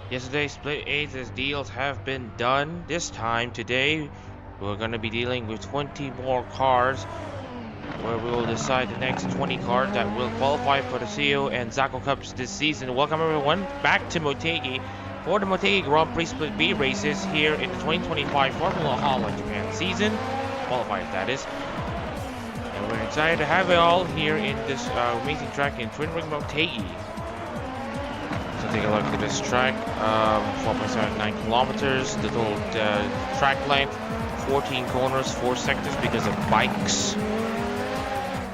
Yesterday's split A's deals have been done. This time, today, we're going to be dealing with 20 more cars, where we will decide the next 20 cars that will qualify for the CEO and Zaco Cups this season. Welcome everyone back to Motegi for the Motegi Grand Prix Split B races here in the 2025 Formula Hololive Japan season. Qualifiers, that is. And we're excited to have it all here in this amazing track in Twin Ring Motegi. So take a look at this track, 4.79 kilometers, the total track length, 14 corners, 4 sectors because of bikes,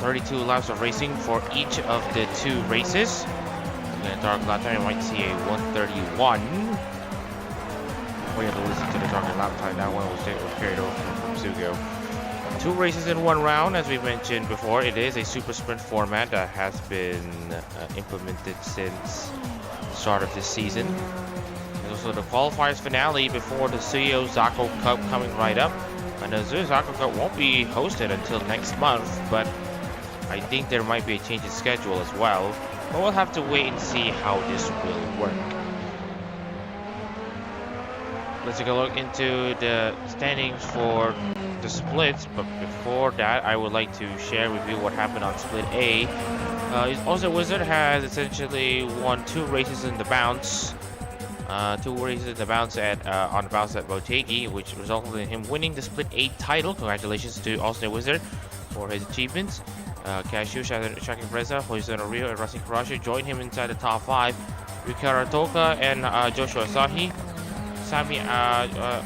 32 laps of racing for each of the 2 races. In the dark lap time, you might see a 131. We have to listen to the dark lap time, that one was carried over from Sugo. 2 races in 1 round, as we mentioned before. It is a super sprint format that has been implemented since start of this season. There's also the qualifiers finale before the CEO Zaco Cup coming right up. And the Zaco Cup won't be hosted until next month, but I think there might be a change in schedule as well. But we'll have to wait and see how this will work. Let's take a look into the standings for the splits, but before that I would like to share with you what happened on Split A. Also, Wizard has essentially won 2 races in the bounce. 2 races in the bounce on the bounce at Motegi, which resulted in him winning the Split A title. Congratulations to Austin Wizard for his achievements. Cashew, Shaki Preza, Jose Rio, and Racing Karashi joined him inside the top 5. Rikara Toka and Joshua Asahi. Sami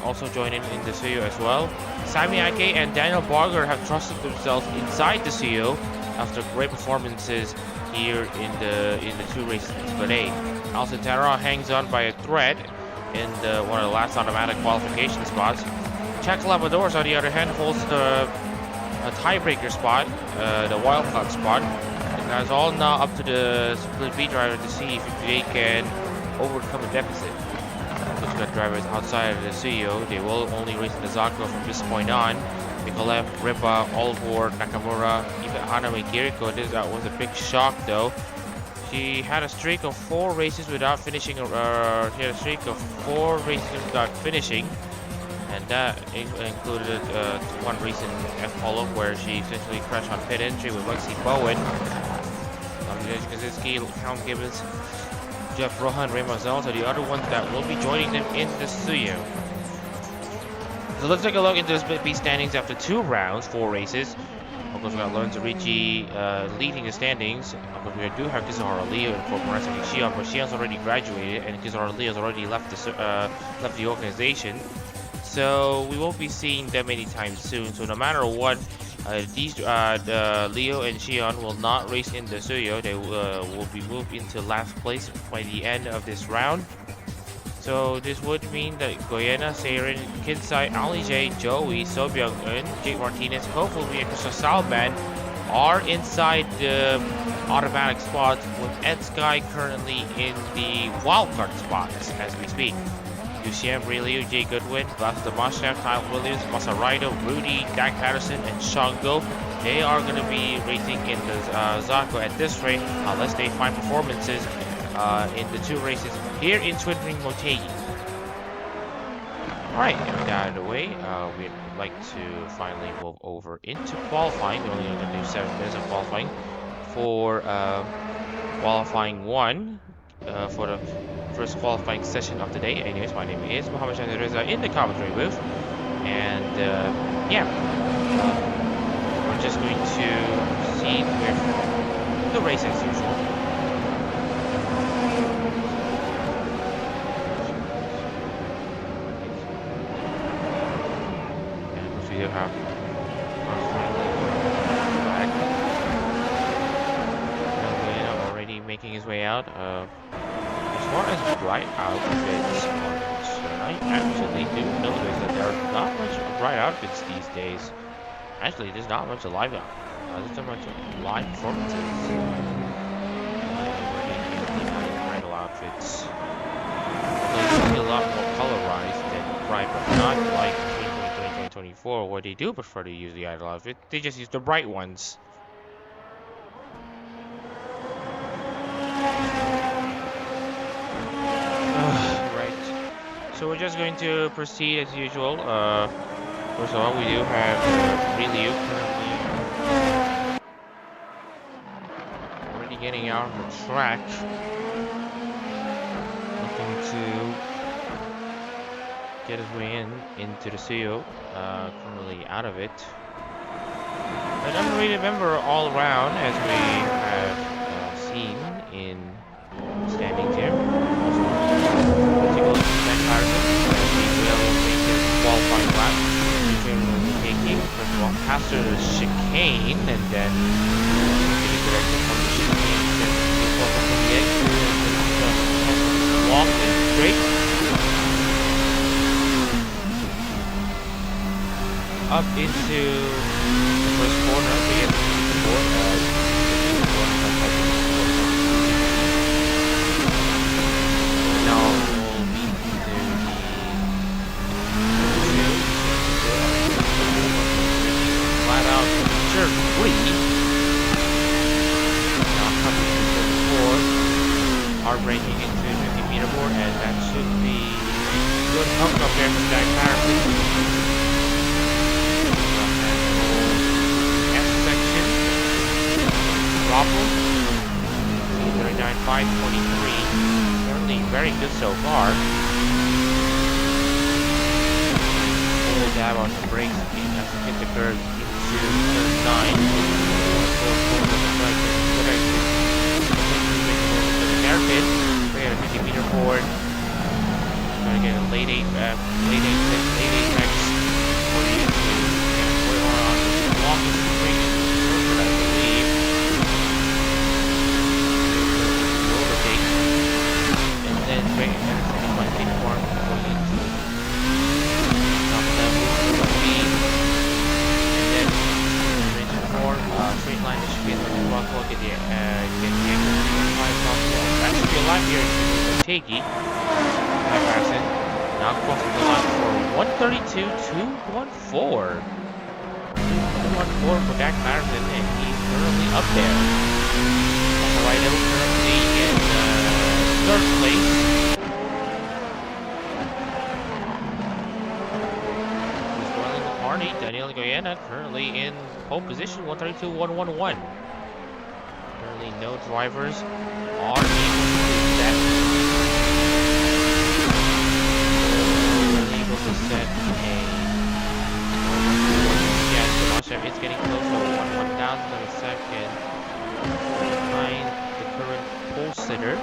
also joined in the CEO as well. Sami Ake and Daniel Barger have trusted themselves inside the CEO after great performances here in the 2 races in Split A. Alcantara hangs on by a thread in one of the last automatic qualification spots. Czech Labradors, on the other hand, holds the tiebreaker spot, the wildcard spot. And that's all now up to the Split B driver to see if they can overcome a deficit. Those good drivers outside of the CEO, they will only race in the Zaco from this point on. Mikolev, Ripa, Olvor, Nakamura, even Hanami Kiriko. This was a big shock though. She had a streak of 4 races without finishing. She had a streak of 4 races without finishing, and that included 1 race in F-Polo where she essentially crashed on pit entry with Lexi Bowen, Kaczynski, Count Gibbons, Jeff Rohan, Ray Mazel are the other ones that will be joining them in the studio. So let's take a look into the Split B standings after 2 rounds, 4 races. Of course, we got Lorenzo Ricci leading the standings. Of course, we do have Kizaru Leo and Corporation Shion, but Shion's already graduated, and Kizaru Leo's already left the organization. So we won't be seeing them anytime soon. So no matter what, these Leo and Shion will not race in the studio. They will be moved into last place by the end of this round. So this would mean that Goyena, Seirin, Kinsai, Ali J, Joey, Sobyung-eun, Jake Martinez, hopefully and Crystal Salman are inside the automatic spots, with Ed Sky currently in the wildcard spots as we speak. Lucien Brillieu, Jay Goodwin, Blas Damashev, Kyle Williams, Masaraido, Rudy, Dak Patterson, and Shango. They are going to be racing in the Zaco at this rate unless they find performances in the 2 races here in Twin Ring Motegi. Alright, and that out of the way, we'd like to finally move over into qualifying. We're only going to do 7 minutes of qualifying for qualifying 1 for the first qualifying session of the day. Anyways, my name is Mohammed Shahid Reza in the commentary booth, and yeah, we're just going to proceed with the race as usual. We do have already making his way out. As far as bright outfits I actually do notice that there are not much bright outfits these days. Actually, there's not much live there's not much live performances. Idol outfits. They're a lot more colorized than bright, but not like 2024, where they do prefer to use the idol outfit. They just use the bright ones. we're just going to proceed as usual. First of all, we do have Ryu currently already getting out of the track. Looking to get his way into the studio. Currently out of it. But I'm going to remember all around as we have seen in standings here. Also, take a look at that Carz. He will make his qualifying lap. Taking first of all past the chicane and then getting directed from the chicane. Then from the exit and just walk and straight up into the first corner. We get the board. Now we'll be flat out turn 3. Now coming to turn 4. Are breaking into 50-meter board, and that should be a good hook up there from Jack Harrison. S section. Problem. 39.523. Certainly very good so far. Full dab on the brakes as we hit the curve into turn 9. Hairpin. We got a 50-meter board. Gonna get a late 8X for you to get a foil on the longest spring I believe. Overtake. And then bring it at a second by take form for you to top level speed. And then range form, straight line that should be the rock walk at the angle that should be a lap here to Motegi. Harrison now crossing the line for 132.214. 214 for Dak Harrison, and he's currently up there. Hololive currently in third place. He's running the party. Daniel Goyena currently in pole position, 132.111. Currently no drivers are able to do that. To set a yes, the Moshev is getting close to 1/1000 of a second behind the current pole sitter.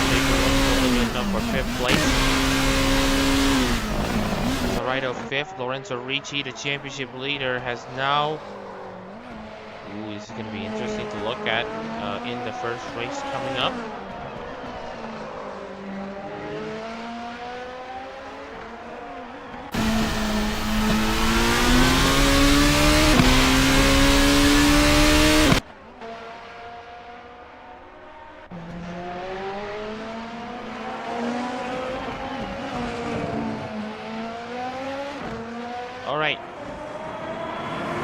Bigger one enough for 5th place. Laredo 5th. Lorenzo Ricci, the championship leader, has now. Ooh, this is going to be interesting to look at in the first race coming up. Alright,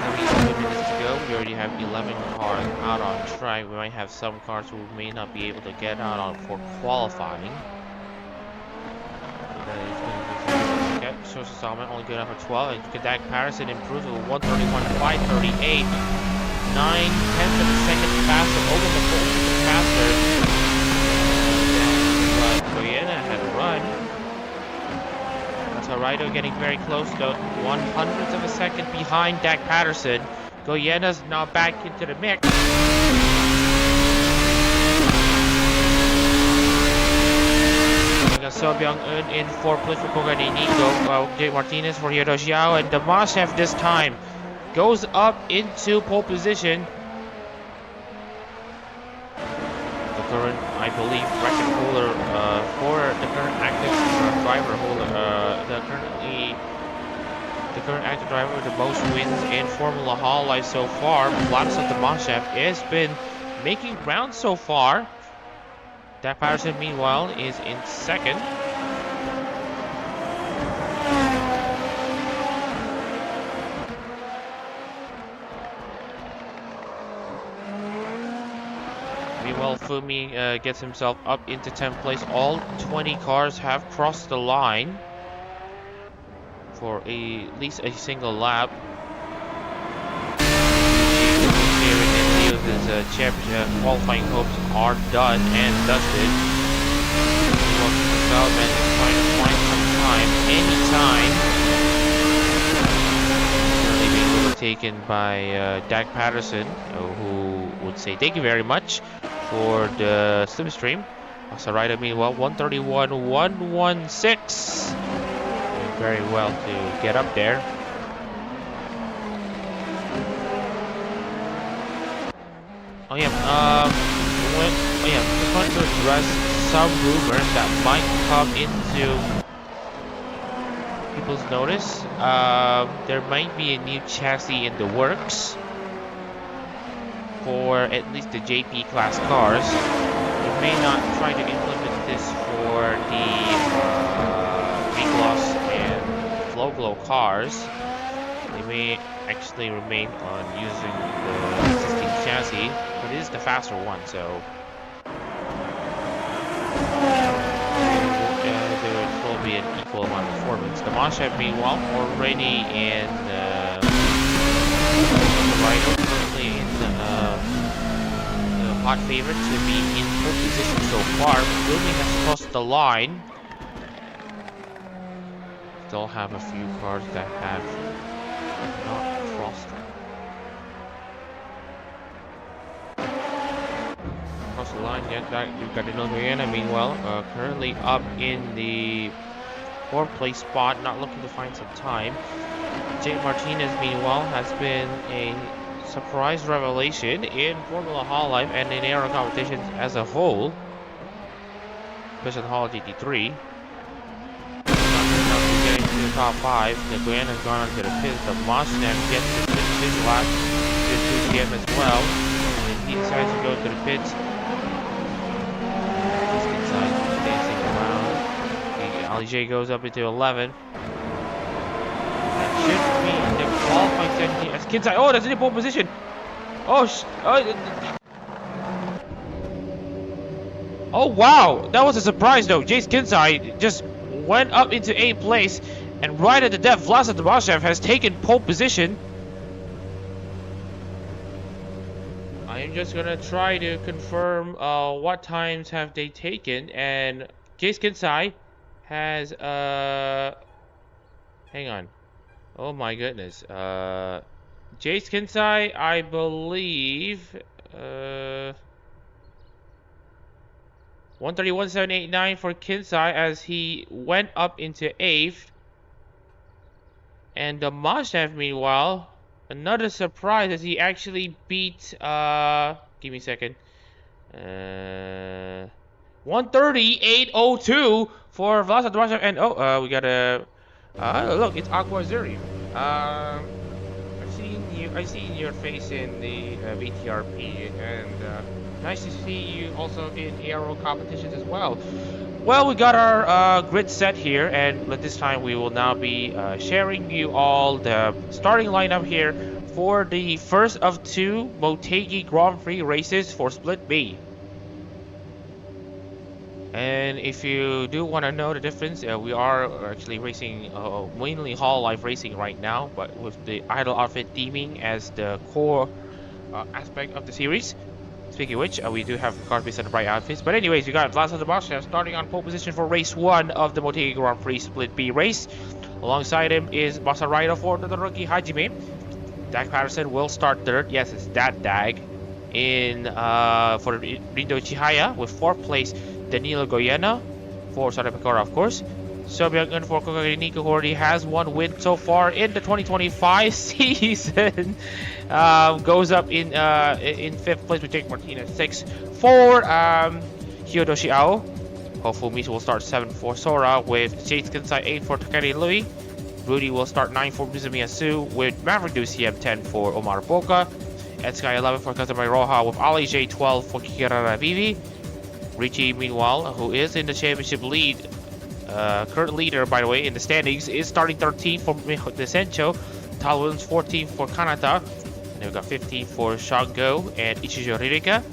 having 2 minutes to go, we already have 11 cars out on track. We might have some cars who may not be able to get out on for qualifying. Okay, shows installment only good enough for 12. And Adak Harrison improves with 131.538. 9/10 of a second faster, over the pole faster than Goyena had run. Rido getting very close to 1/100th of a second behind Dak Patterson. Goyena's now back into the mix. We got So Byung-eun in 4th place for Koga de Nico. Jake Martinez for Hiro Xiao, and Damashev this time goes up into pole position. Current, I believe, record holder for the current active driver holder, the current active driver with the most wins in Formula Hololive so far. Vladislav Damashev has been making rounds so far. Dak Patterson, meanwhile, is in 2nd. Meanwhile, Fumi gets himself up into 10th place. All 20 cars have crossed the line for at least a single lap. His championship qualifying hopes are done and dusted. Development is trying to find some time, anytime. Currently being overtaken by Dak Patterson, who would say thank you very much for the sim stream. Sarita meanwhile 131.116. Doing very well to get up there. Just wanted to address some rumors that might come into people's notice. There might be a new chassis in the works for at least the JP class cars. They may not try to implement this for the V-Gloss and Flow-Glow cars. They may actually remain on using the existing chassis, but it is the faster one, so there will be an equal amount of performance. The Moshev, meanwhile, already in the Rhino, currently in the hot favorite to be in third position so far. Fumi has crossed the line. Still have a few cars that have not crossed the line yet. We've got Adak-RMS, meanwhile, currently up in the 4th place spot, not looking to find some time. Jake Martinez, meanwhile, has been a surprise revelation in Formula Hololive and in aero competitions as a whole, especially in Holo GT3. Getting to the top 5, the Guyan has gone onto the pits. The Moshev gets to finish his lap to 2 PM as well, and he decides to go to the pits. Just inside, dancing around. Ali J goes up into 11. That should be the qualifying 17 as Kinsai. Oh, that's in the pole position. Oh wow, that was a surprise though. Jace Kinsai just went up into 8th place, and right at the death, Vlasa Dubashev has taken pole position. I am just gonna try to confirm what times have they taken, and Jace Kinsai has hang on. Oh my goodness. Jace Kinsai, I believe 131.789 for Kinsai as he went up into 8th. And the Moshev, meanwhile, another surprise as he actually beat give me a second. 138.02 for Vlasa Dubashev, and we got a look, it's Aqua Zuri. I've seen your face in the VTRP, and nice to see you also in aero competitions as well. Well, we got our grid set here, and this time we will now be sharing you all the starting lineup here for the first of 2 Motegi Grand Prix races for Split B. And if you do want to know the difference, we are actually racing mainly Hololive racing right now, but with the idle outfit theming as the core aspect of the series. Speaking of which, we do have cars based on the bright outfits. But anyways, we got Vlasa Dubashev starting on pole position for race 1 of the Motegi Grand Prix Split B race. Alongside him is Masaraido for the rookie Hajime. Dak Patterson will start third. Yes, it's that Dag. For Rindo Chihaya with 4th place. Danilo Goyena for Sada Pecora, of course. Sobyang for Nico, who already has 1 win so far in the 2025 season. Goes up in 5th place with Jake Martinez. 6 for Hyodoshi Ao. Hopefully Misu will start 7 for Sora with Chase Kinsai, 8 for Takari Louis. Rudy will start 9 for Mizumiya Su with Maverick Duciem, 10 for Omar Boca. Ed Sky 11 for Kazamari Roja with Ali J, 12 for Kikirara Vivi. Richie, meanwhile, who is in the championship lead, current leader, by the way, in the standings, is starting 13 for Desencho. Tal Williams 14 for Kanata. And then we got 15 for Shango and Ichijo Ririka.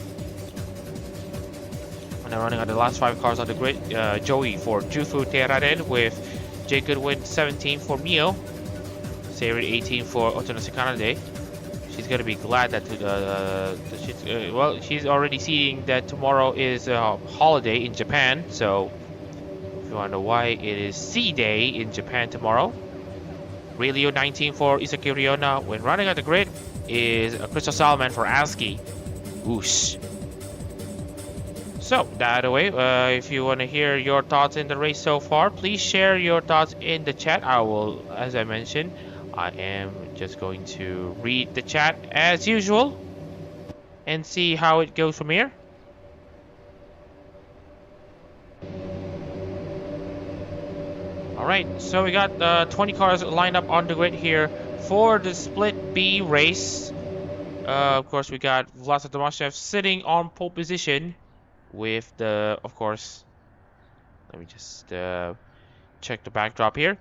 Now running on the last 5 cars on the grid, Joey for Jufu Teraren with Jay Goodwin 17 for Mio, Seirin 18 for Otonose Kanade. She's gonna be glad that she's already seeing that tomorrow is a holiday in Japan. So if you wanna know why, it is C Day in Japan tomorrow. Relio 19 for Isaki Ryona. When running on the grid is Crystal Salman for Aski. Whoosh. So that away, if you want to hear your thoughts in the race so far, please share your thoughts in the chat. I will, as I mentioned, I am just going to read the chat as usual and see how it goes from here. Alright, so we got 20 cars lined up on the grid here for the Split B race. Of course, we got Vlasa Tomashev sitting on pole position with the, of course, let me just check the backdrop here.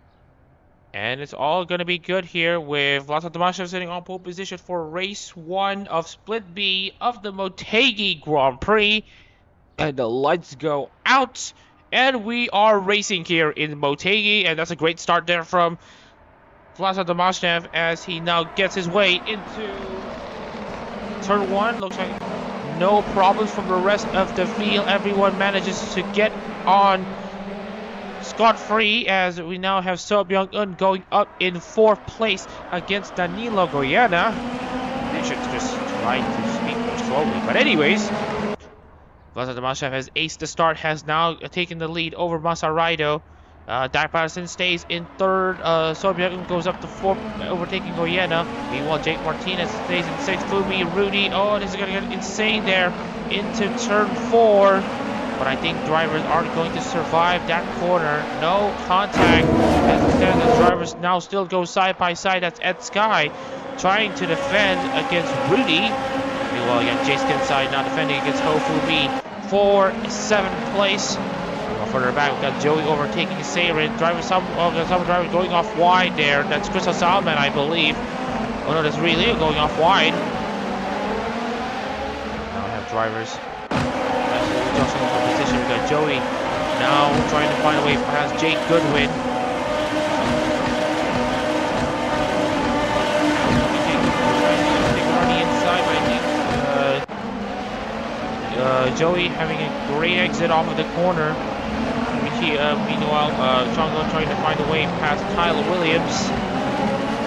And it's all going to be good here with Vlasa Tomashev sitting on pole position for race 1 of Split B of the Motegi Grand Prix. And the lights go out. And we are racing here in Motegi, and that's a great start there from Vlasa Tomashev as he now gets his way into turn 1. Looks like no problems from the rest of the field. Everyone manages to get on scot-free as we now have So Byung-eun going up in 4th place against Danilo Goyana. They should just try to speak more slowly. But anyways, Vlasa Tomashev has aced the start, has now taken the lead over Masaraido. Dak Patterson stays in 3rd. So Byung-eun goes up to 4th, overtaking Goyena. Meanwhile, Jake Martinez stays in 6th. Fumi, Rudy. Oh, this is going to get insane there into turn 4. But I think drivers aren't going to survive that corner. No contact. As the drivers now still go side by side. That's Ed Sky trying to defend against Rudy. Meanwhile, you got Jason inside now defending against Hofumi for 7th place. Further back, we got Joey overtaking Seirin. Some drivers going off wide there. That's Crystal Salman, I believe. Oh no, that's Relio going off wide. Now we have drivers adjusting for position. We got Joey now trying to find a way past Jake Goodwin. On the inside, but I think Joey having a great exit off of the corner. Meanwhile, Chongo trying to find a way past Tyler Williams.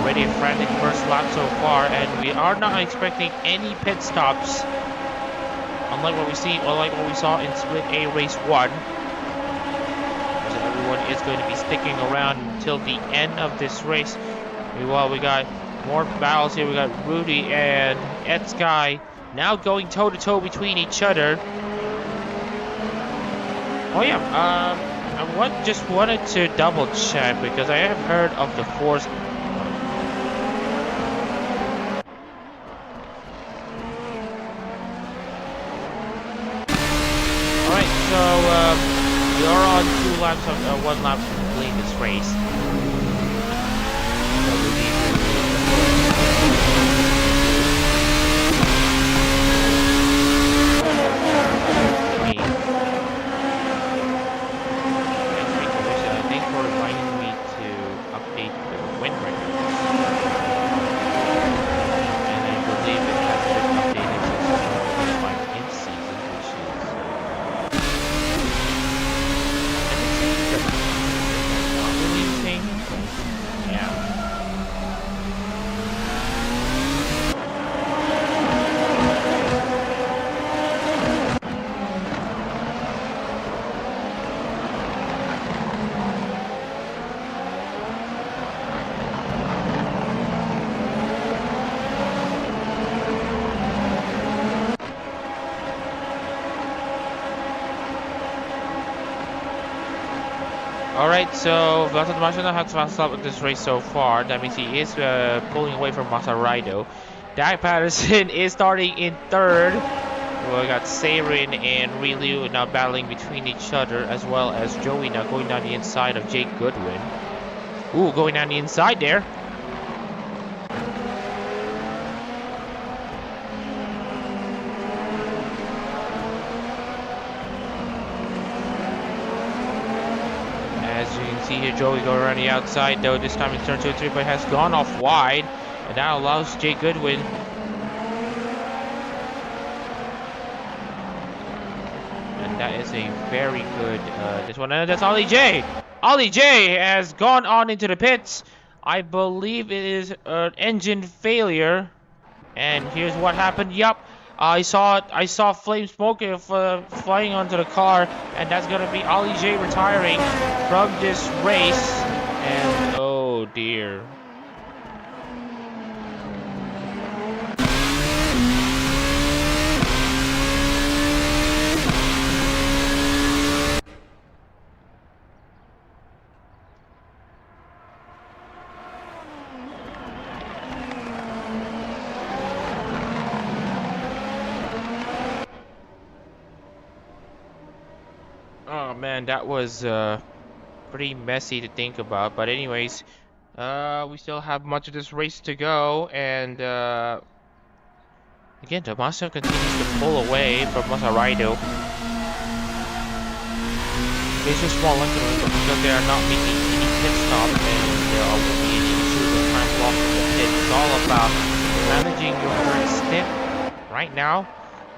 Already a frantic first lap so far, and we are not expecting any pit stops, unlike what we saw in Split A Race 1. So everyone is going to be sticking around until the end of this race. Meanwhile, we got more battles here. We got Rudy and Ed Sky now going toe-to-toe between each other. Oh yeah, I just wanted to double check because I have heard of the force. Alright, so we are on 2 laps of 1 lap to complete this race. Alright, so Vlasa Tomashev has fast up with this race so far. That means he is pulling away from Masaraido. Dak Patterson is starting in 3rd. We got Seirin and Relio now battling between each other, as well as Joey now going down the inside of Jake Goodwin. Ooh, going down the inside there. see here Joey go around the outside, though this time it's turn 2 and 3, but has gone off wide, and that allows Jay Goodwin. And that is a very good, this one, and that's Ollie J. Ollie J has gone on into the pits. I believe it is an engine failure. And here's what happened. Yup, I saw flame smoke flying onto the car, and that's gonna be Ollie J retiring from this race. And oh dear. Oh man, that was pretty messy to think about, but anyways, we still have much of this race to go, and again, Tommaso continues to pull away from Masaraido. It's a small increment, but because they are not making any pit stop, and there won't be any issues of time lost in the pit. It's all about managing your current stint right now.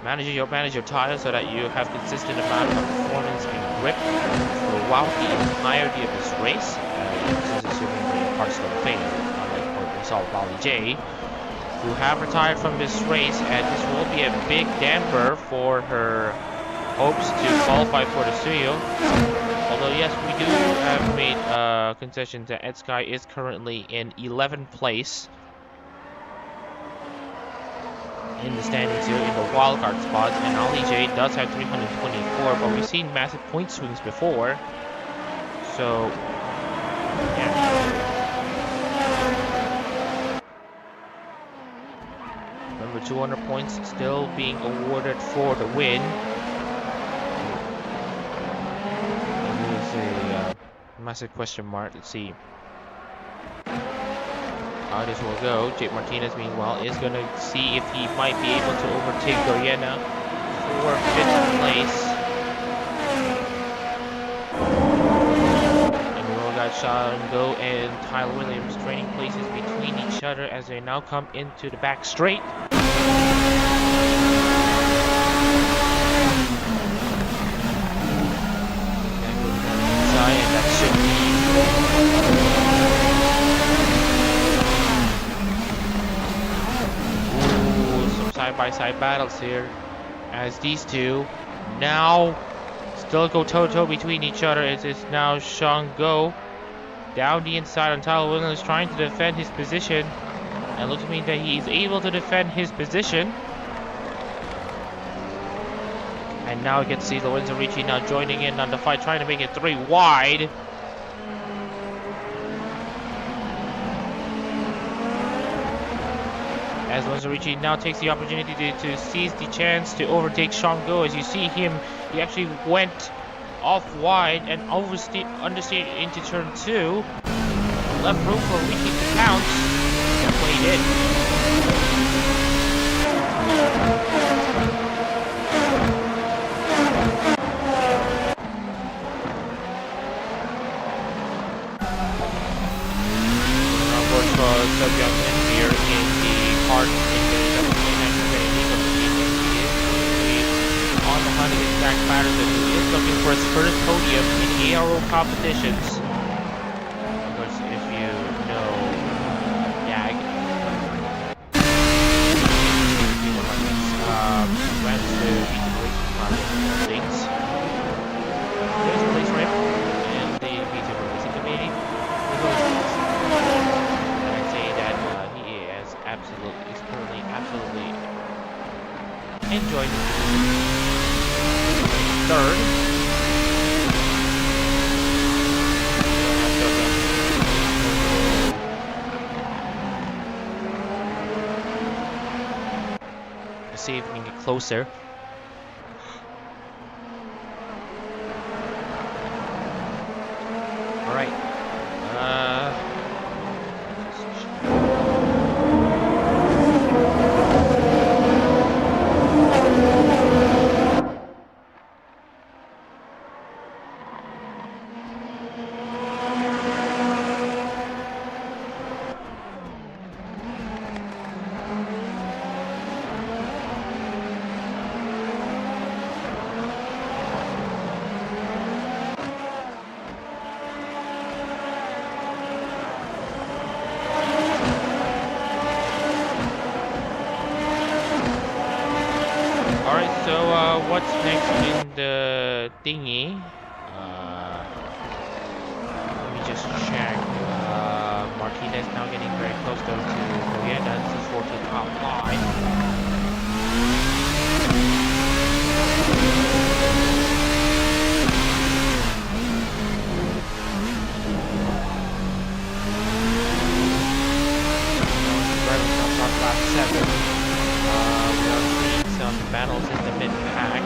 Manage your tires so that you have consistent amount of performance and grip throughout the entirety of this race. This is assuming the car's still failing, unlike what we saw with Ollie J, who have retired from this race, and this will be a big damper for her hopes to qualify for the studio. Although yes, we do have made concessions that Ed Sky is currently in 11th place in the standings here in the wildcard spots, and Ollie J does have 324, but we've seen massive point swings before, so yeah. Remember, 200 points still being awarded for the win. And here's a massive question mark. Let's see how this will go. Jake Martinez, meanwhile, is going to see if he might be able to overtake Doyena for 5th place. And we all got Sean Go and Tyler Williams trading places between each other as they now come into the back straight. And that should be side-by-side battles here, as these two now still go toe-to-toe between each other. It is now Sean Go down the inside, and Tyler Williams trying to defend his position, and looks to me that he is able to defend his position. And now we get to see Lorenzo Ricci now joining in on the fight, trying to make it 3 wide. As Lorenzo Ricci now takes the opportunity to seize the chance to overtake Sean Go. As you see him, he actually went off wide and understeered into turn 2. Left room for Ricci to pounce. That's what he did. Here in the Carz in the on the hunt against Zach Patterson, who is looking for his first podium in ARO competitions. Of course, if you know YAG, went to racing things. There's a place for him, and the VTuber Racing Committee. Is currently absolutely enjoying third. Let's see if we can get closer. All right. Alright, so what's next in the thingy? Let me just check. Martinez now getting very close though to Goyena. This is 14 top line. Driving on top lap 7. We are seeing some battles in the mid-pack.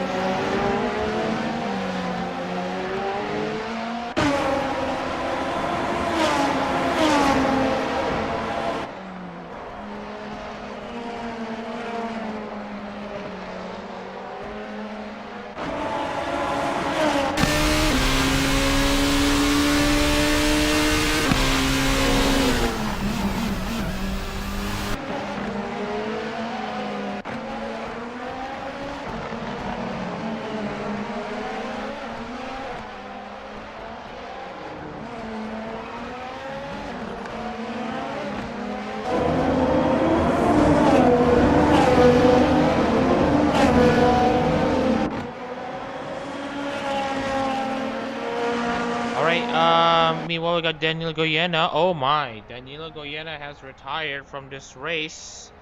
Meanwhile, we got Daniel Goyena. Oh my, Daniel Goyena has retired from this race.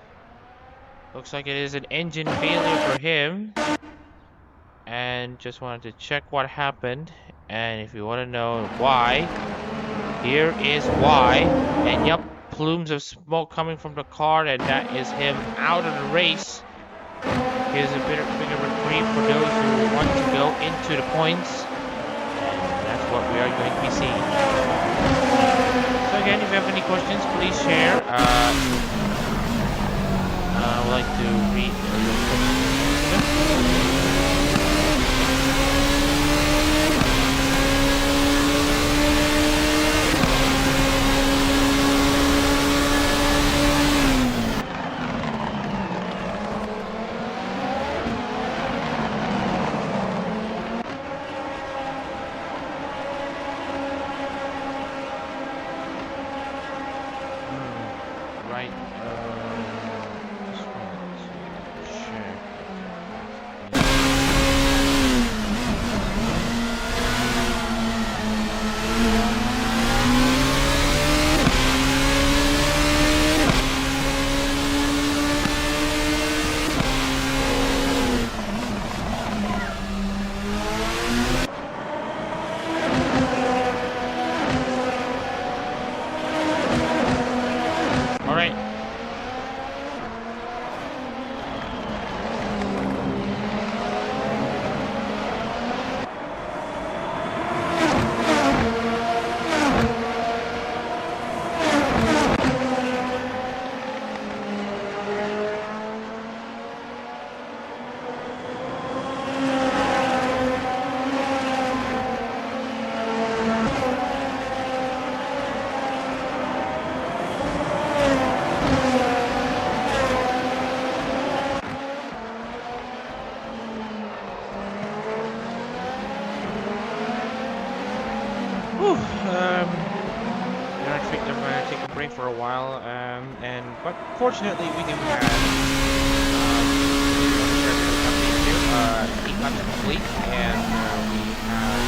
Looks like it is an engine failure for him. And just wanted to check what happened. And if you want to know why, here is why. And yep, plumes of smoke coming from the car, and that is him out of the race. Here's a bigger reprieve for those who want to go into the points. What we are going to be seeing. So again, if you have any questions, please share. I would like to read your questions. For a while, but fortunately we do have 8 laps complete, and we have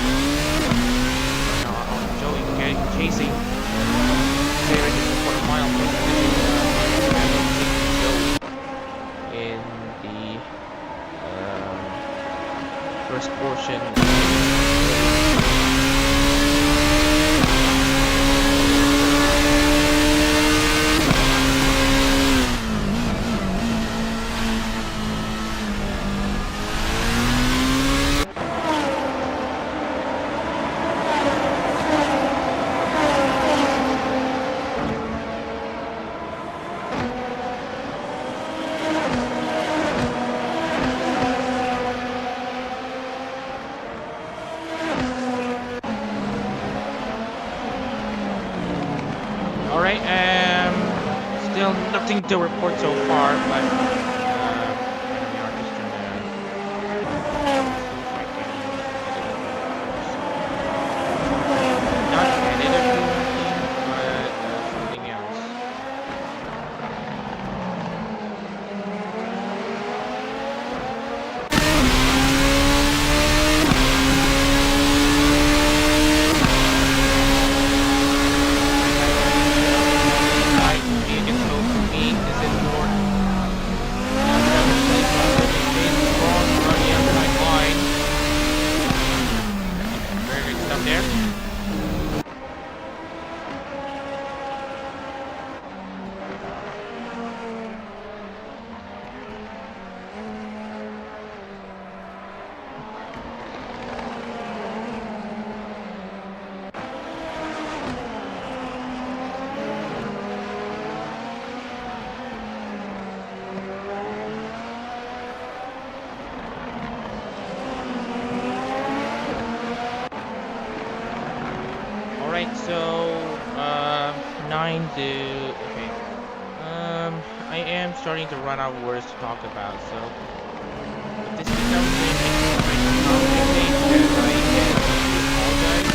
Joey chasing there just a quarter mile in the first portion. Still nothing to report so far, but we are just trying to not edit or do anything, but something else. trying to. Okay. I am starting to run out of words to talk about, so if this becomes a complicated, then I can apologize.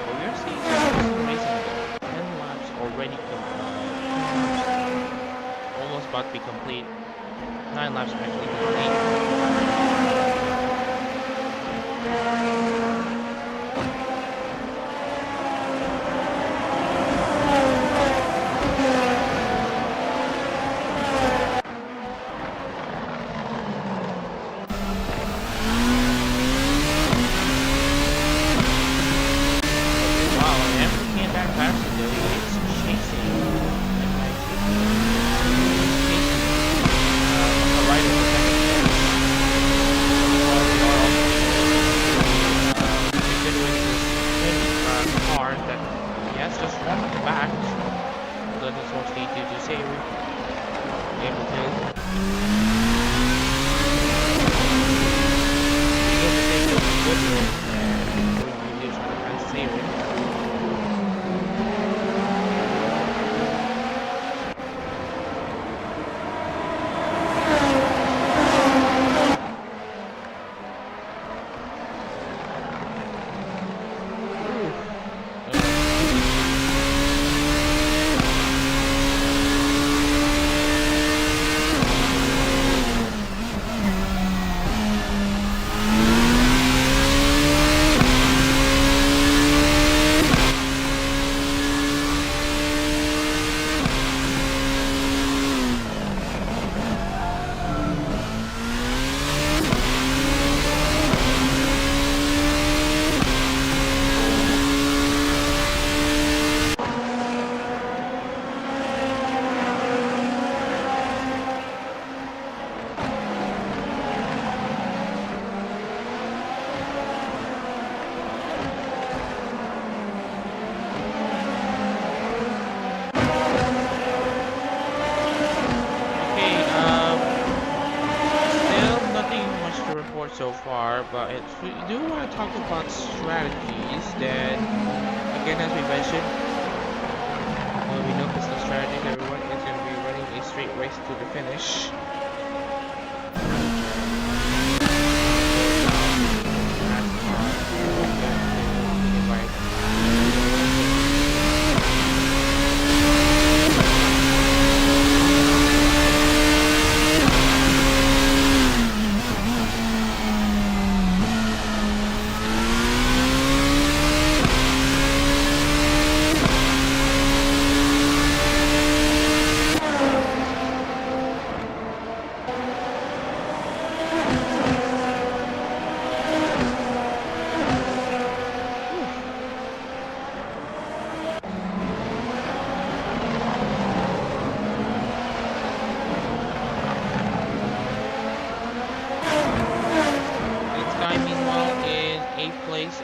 But we are seeing some racing though. 10 laps already almost about to be complete. 9 laps are actually complete. So far, but if we do want to talk about strategies, then again, as we mentioned, we know that the strategies everyone is going to be running a straight race to the finish.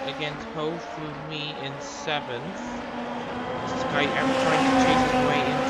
Against Hofumi in 7th. This guy ever trying to chase his way into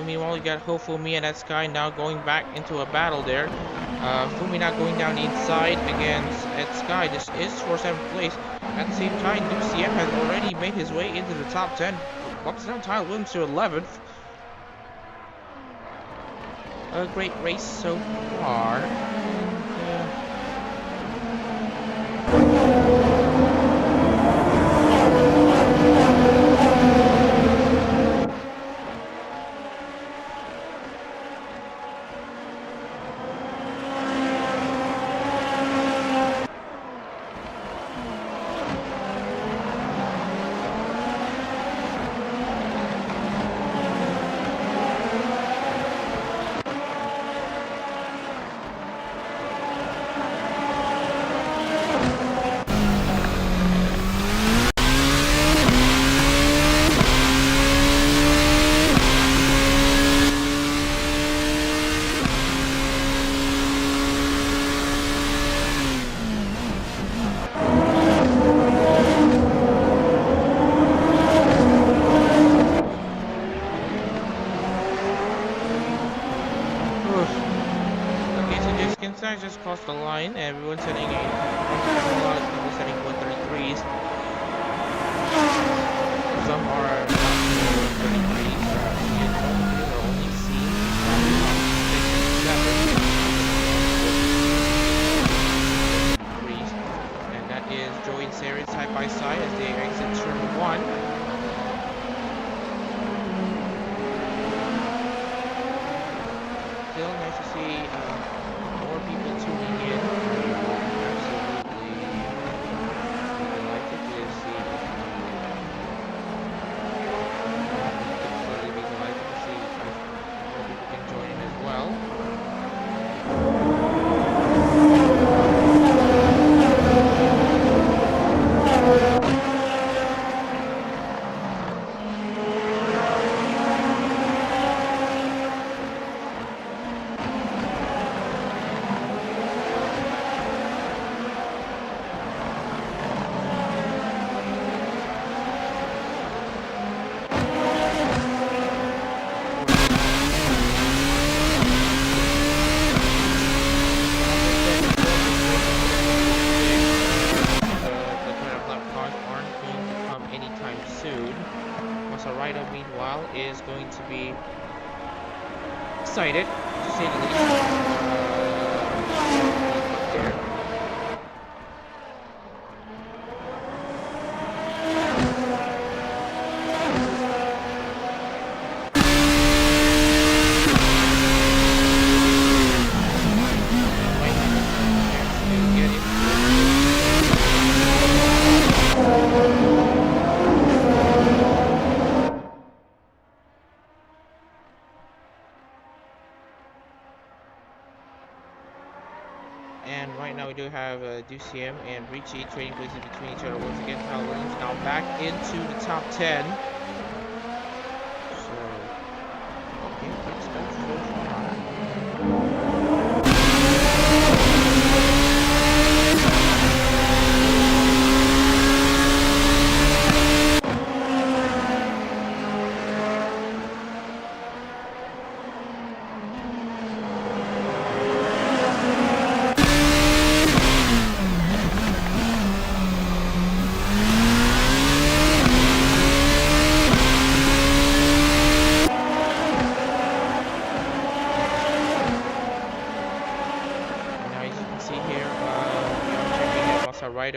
meanwhile, you got Hofumi and that Sky now going back into a battle there. Fumi now going down the inside against Ed Sky. This is for 7th place. At the same time, CM has already made his way into the top 10. Bumps down Tyler Williams to 11th. A great race so far. guys just crossed the line. Everyone's setting a lot of people setting 133s. Some are not 133s. Are only seen and that is Joey and Sarah side by side as they exit turn 1. Still nice to see more people tuning in. Absolutely delighted to see. Absolutely delighted to see more people can join in as well. Meanwhile, is going to be excited, to say the least. And right now we do have DCM and Ricci trading places between each other once again. Kyle Williams now back into the top 10. So, okay, good stuff so far.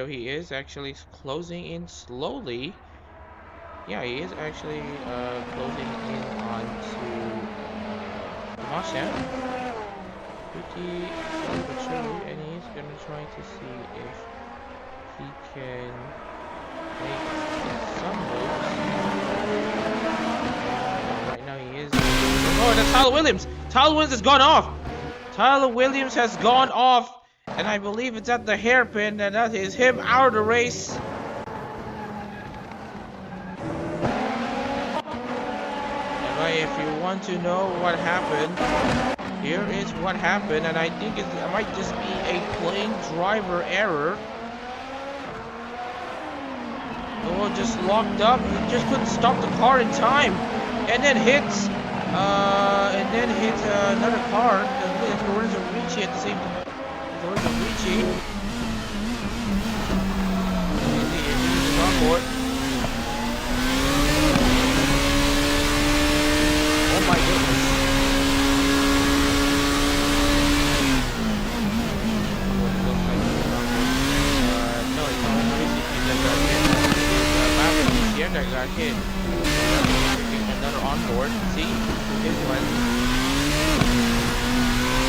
He is actually closing in slowly. Yeah, he is actually closing in onto Masha. Pretty slowly but surely, and he's gonna try to see if he can make some moves. Right now he is. Oh, that's Tyler Williams. Tyler Williams has gone off. Tyler Williams has gone off. And I believe it's at the hairpin, and that is him out of the race. Anyway, if you want to know what happened, here is what happened, and I think it might just be a plain driver error. Oh, just locked up. He just couldn't stop the car in time, and then hits another car. There's a Ricci at the same time. There's a Ricci. On board. Oh my goodness. No, it's not Ricci that got hit. It's that got hit. Another on board. See? Here's one.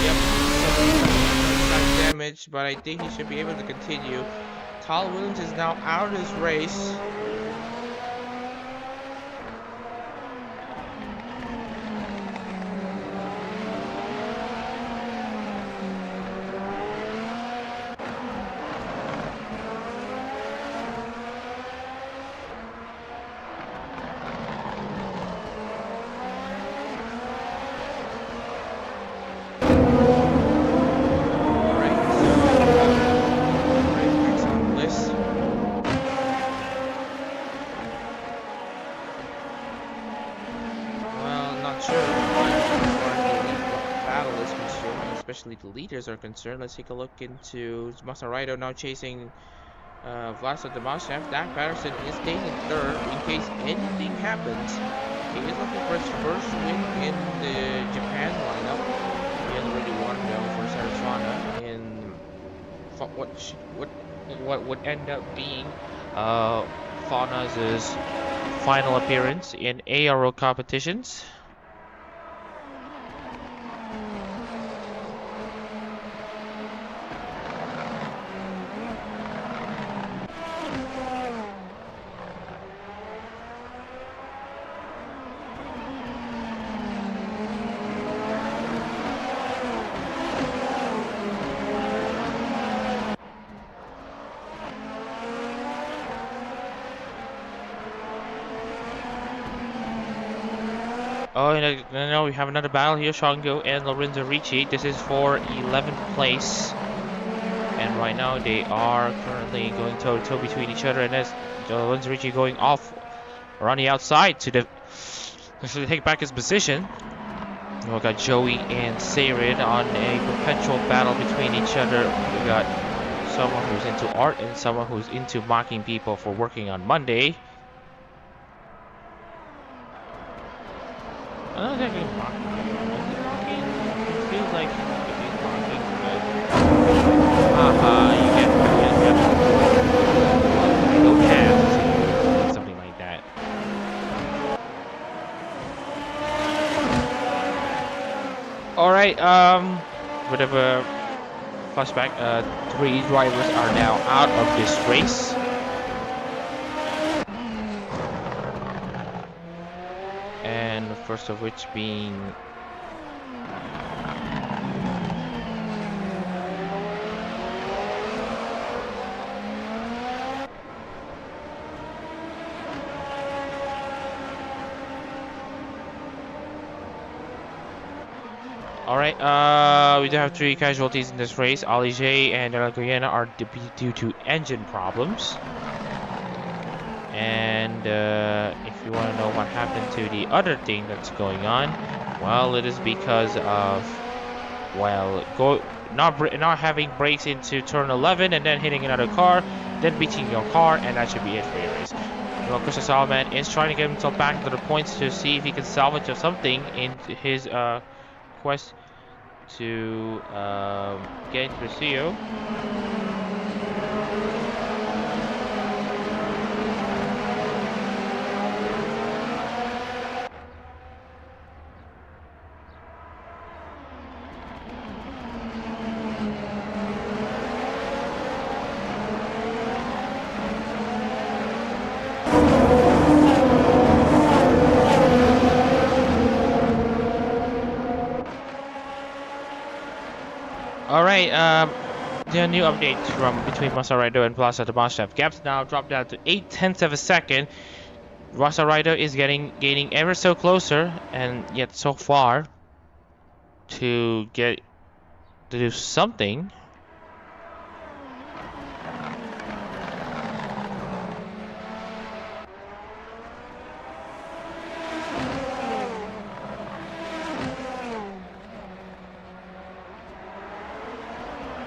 Yep. Damage, but I think he should be able to continue. Tyler Williams is now out of this race. especially the leaders, are concerned. Let's take a look into Masaraido now chasing Vlasta Damashev. Dak Patterson is staying in third in case anything happens. He is looking for his first win in the Japan lineup. He has already won though for Sarasvana in what would end up being Fauna's final appearance in ARO competitions. Oh, and now we have another battle here, Shango and Lorenzo Ricci. This is for 11th place. And right now they are currently going toe-to-toe between each other. And as Lorenzo Ricci going off around the outside to take back his position. We got Joey and Sayrid on a perpetual battle between each other. We got someone who's into art and someone who's into mocking people for working on Monday. I don't think he's mocking. It feels like he's mocking, but you get go past something like that. Alright, bit of a flashback. 3 drivers are now out of this race. And the first of which being Alright, we do have 3 casualties in this race. Ali J and De La Guyana are due to engine problems. And if you want to know what happened to the other thing that's going on, well, it is because of, well, not having brakes into turn 11 and then hitting another car, then beating your car, and that should be it for your race. Well, Christian Solomon is trying to get himself back to the points to see if he can salvage something in his quest to get into the CEO. Alright, the new update from between Masaraido and Plaza Tomashev. Gaps now dropped down to 0.8 of a second. Masaraido is gaining ever so closer, and yet so far to do something.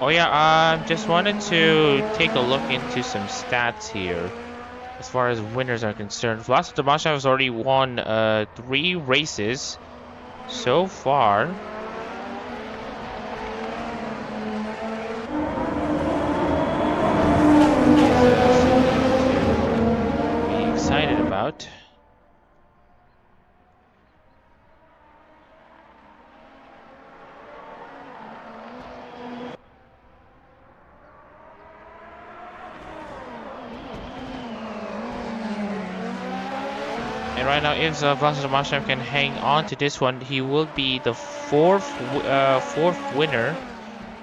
Oh yeah, just wanted to take a look into some stats here as far as winners are concerned. Vlasta Tomashev has already won 3 races so far. Be excited about. And right now, if Vlasta Tomashev can hang on to this one, he will be the fourth winner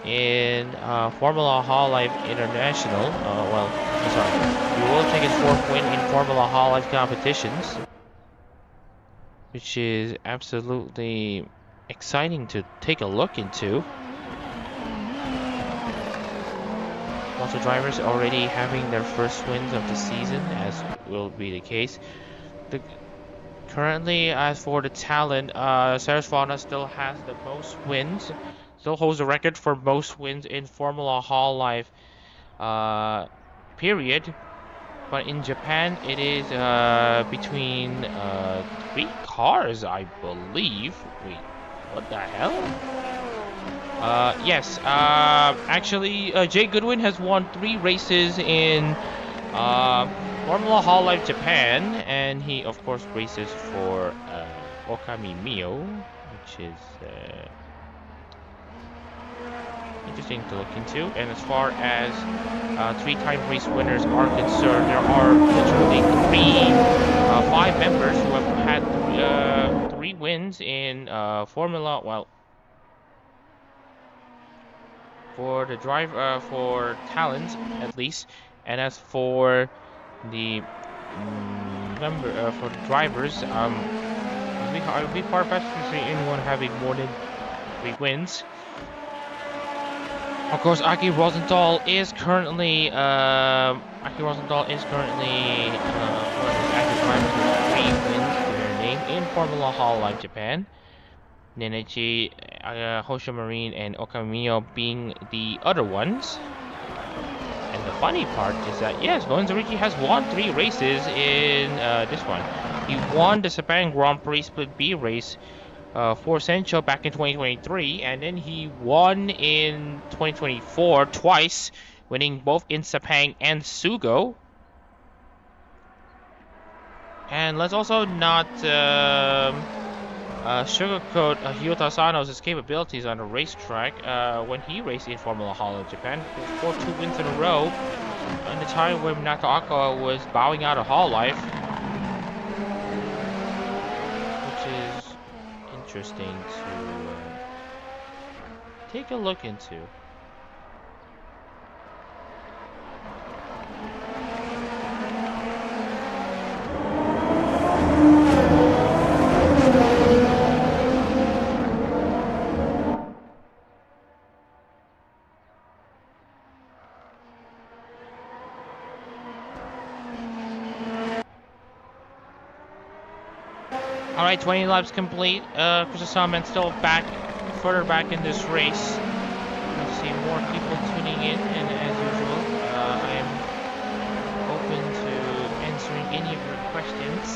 in Formula Hololive International. He will take his 4th win in Formula Hololive competitions, which is absolutely exciting to take a look into. Also, drivers already having their first wins of the season, as will be the case. Currently, as for the talent, Sarasvana still has the most wins. still holds the record for most wins in Formula Hololive period. But in Japan, it is between 3 cars, I believe. Wait, what the hell? Yes, actually, Jay Goodwin has won 3 races in Formula Hololive Japan, and he, of course, races for Okami Mio, which is interesting to look into. And as far as 3-time race winners are concerned, there are literally 5 members who have had 3 wins in Formula, well, for the for talent at least. And as for the for the drivers, it would be far-fetched to see anyone having more than 3 wins. Of course, Aki Rosenthal is currently one of the active drivers with 3 wins to their name in Formula Hololive Japan. Nenichi, Hosho Marine, and Okamiyo being the other ones. And the funny part is that, yes, Lorenzo has won 3 races in this one. He won the Japan Grand Prix Split B race for Sencho back in 2023, and then he won in 2024 twice, winning both in Sepang and Sugo. And let's also not sugarcoat Hyota Sano's capabilities on the racetrack when he raced in Formula Hololive Japan. He scored 2 wins in a row in the time when Nakagawa was bowing out of Hololive, which is interesting to take a look into. Alright, 20 laps complete. Chris Salman still further back in this race. I see more people tuning in, and as usual, I am open to answering any of your questions.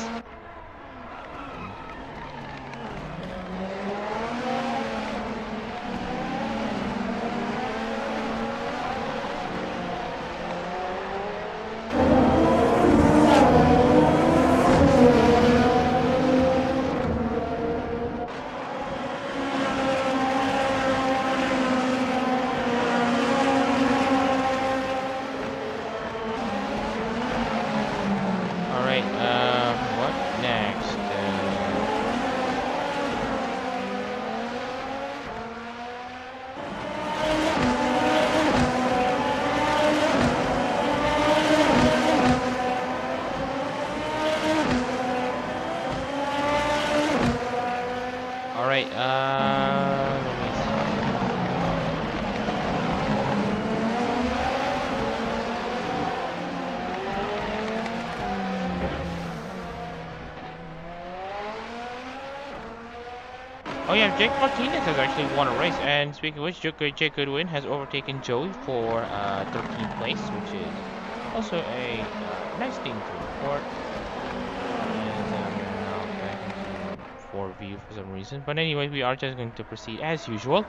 Oh yeah, Jake Martinez has actually won a race, and speaking of which, Jake Goodwin has overtaken Joey for 13th place, which is also a nice thing to report. And we're now back into 4 view for some reason. But anyway, we are just going to proceed as usual.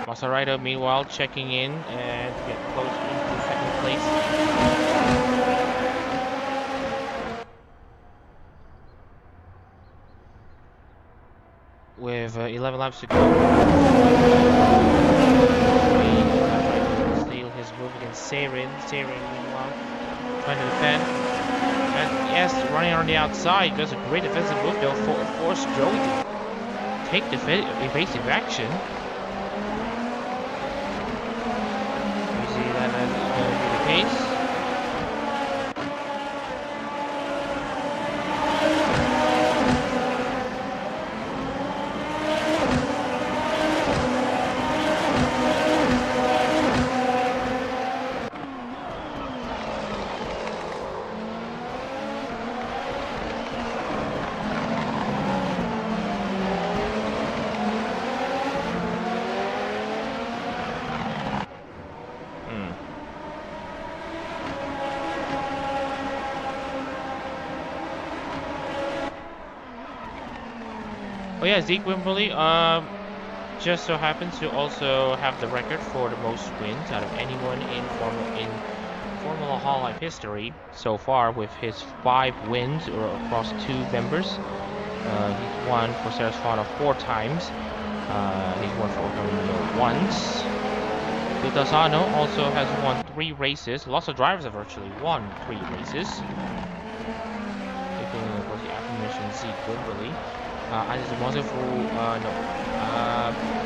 Masaraido, meanwhile, checking in and get close into 2nd place. With 11 laps to go. Steal his move against Seirin. Seirin, meanwhile, trying to defend. And yes, running on the outside does a great defensive move. They'll force Joey to take evasive action. Case. Oh yeah, Zeke Wimberly just so happens to also have the record for the most wins out of anyone in Formula Hololive history so far, with his 5 wins across 2 members. He's won for Sarasvati 4 times. He's won for Hololive once. Kutasano also has won 3 races. Lots of drivers have actually won 3 races, including of course the aforementioned Zeke Wimberly. Aziz Mozefu, no.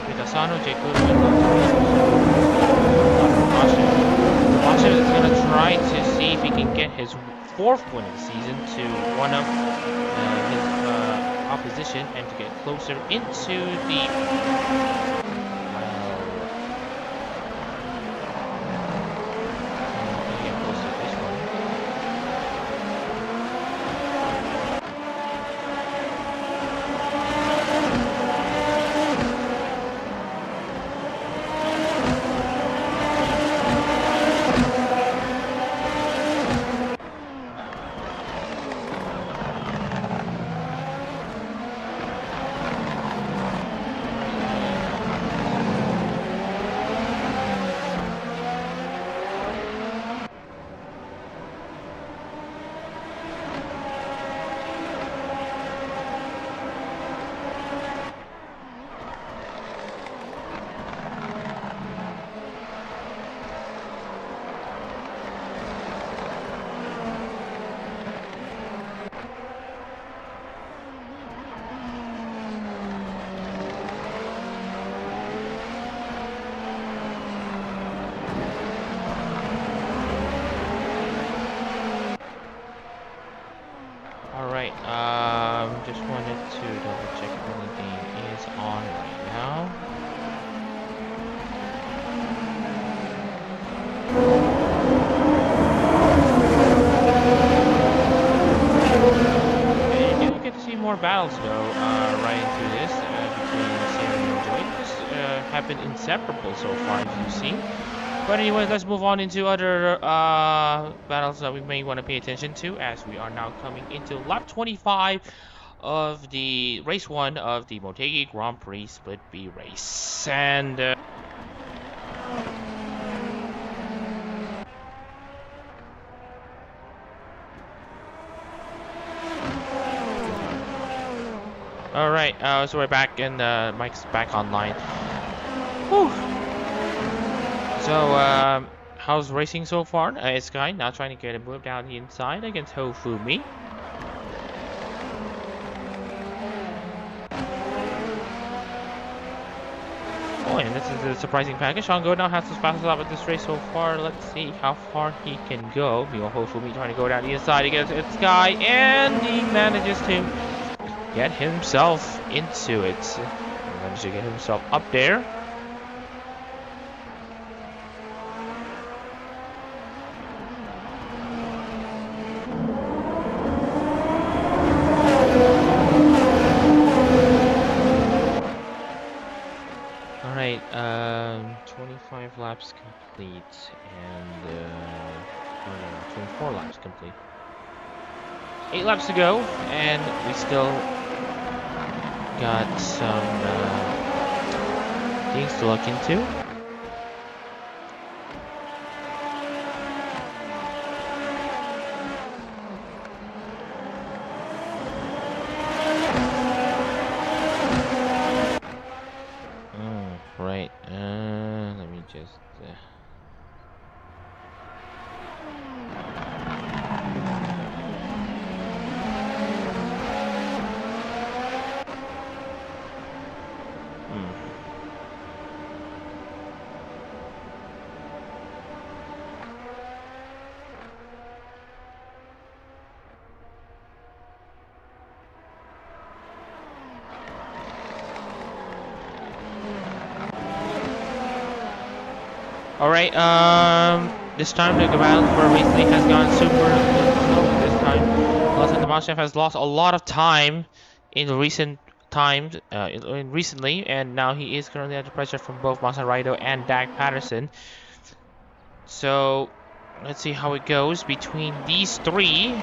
Kutasano, Jake Goodwin, Masha is going to try to see if he can get his 4th win of the season to one up his opposition and to get closer into the just wanted to double check if anything is on right now. And you do get to see more battles though, right into this, between Sarah and Joy. This have been inseparable so far, as you've seen. But anyway, let's move on into other battles that we may want to pay attention to, as we are now coming into lap 25 of the race 1 of the Motegi Grand Prix Split B race. And alright, so we're back and Mike's back online. Whew. So, how's racing so far? It's Sky now trying to get a move down the inside against Hofumi. Oh, and this is a surprising package. Shango now has the fastest lap of this race so far. Let's see how far he can go. Meanwhile, Hofumi trying to go down the inside against Sky, and he manages to get himself into it. He managed to get himself up there. Alright, 25 laps complete, and 24 laps complete. 8 laps to go, and we still got some things to look into. Right, let me just Alright, this time the battle for recently has gone super slow this time. Looks like the Mouse Chef has lost a lot of time in recent times, recently, and now he is currently under pressure from both Masaraido and Dag Patterson. So, let's see how it goes between these three.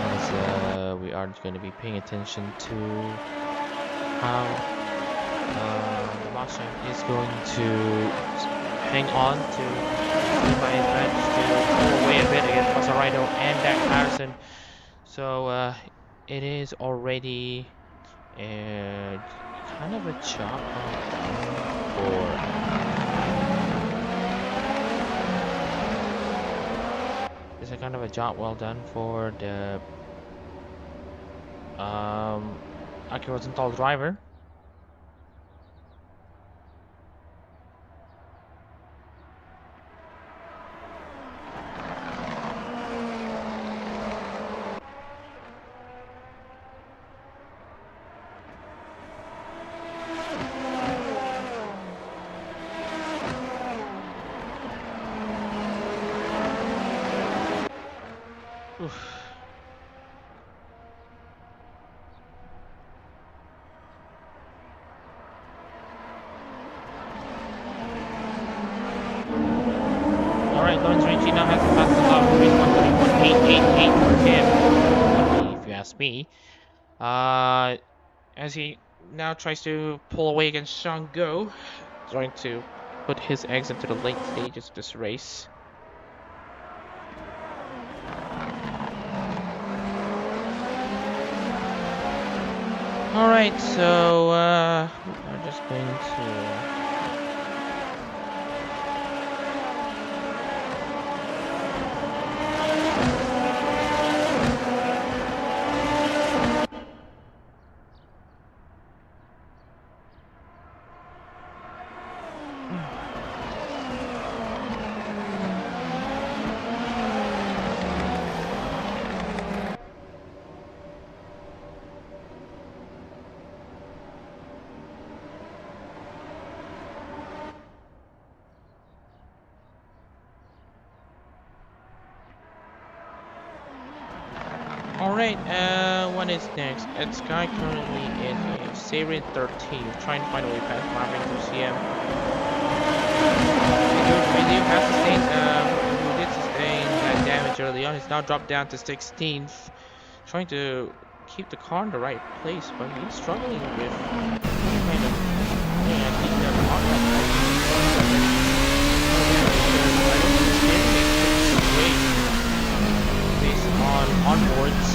As we are going to be paying attention to how the Mustang is going to hang on to my advantage to pull away a bit against Pasarino and Dak Patterson. So it is already kind of a job for it's a kind of a job well done for the Aki Rosenthal driver. Alright, Lawrence Ricci now has to pass the top of 1:31.888 for him, if you ask me. As he now tries to pull away against Sean Go, trying to put his eggs into the late stages of this race. Alright, so we're just going to Alright, what is next? Ed Sky currently in a Sarin 13, trying to find a way past Marvin Lucien. Really has sustained, who did sustain that damage early on, he's now dropped down to 16th, trying to keep the car in the right place, but he's struggling with kind of, keep that car based on onboards.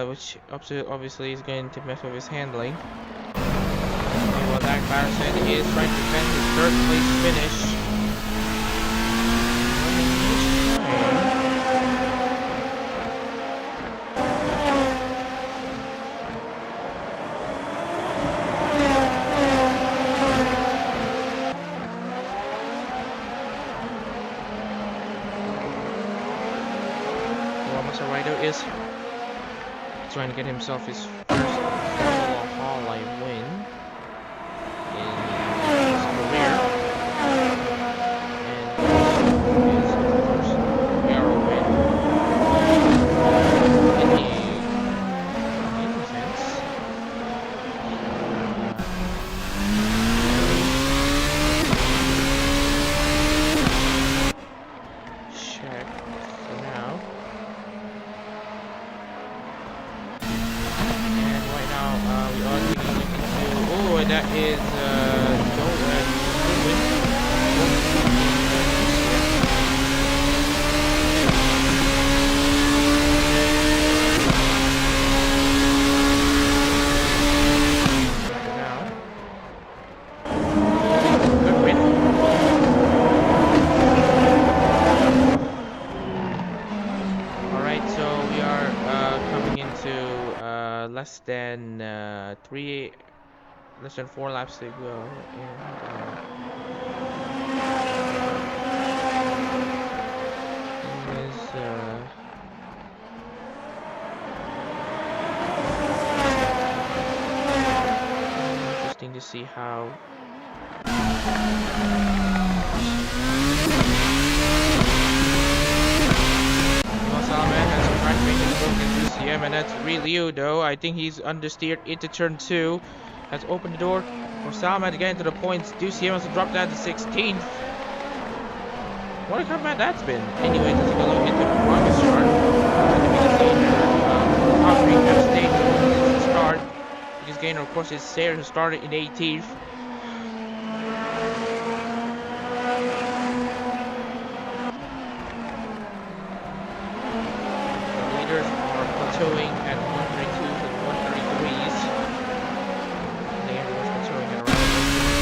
Which obviously is going to mess with his handling. And while Dak Patterson is trying to defend his third place finish. Is trying to get himself his first Hololive win in his career, and his first Arrow win in the sense. Check for now. We are taking a look into, oh, and that is Joel Goodwin. Alright, so we are coming into less than 4 laps to go, and it is interesting to see how and that's Ryu though. I think he's understeered into turn 2. Has opened the door for Salman to get into the points. Duciem has to drop down to 16th. what a comeback that's been. Anyway, let's take a look into the progress chart. As you can see, top 3 have stayed since the start. Biggest gainer, of course, is Sayers, who started in 18th. The leaders are plateauing at 132s and 133s. The everyone's plateauing at around 132.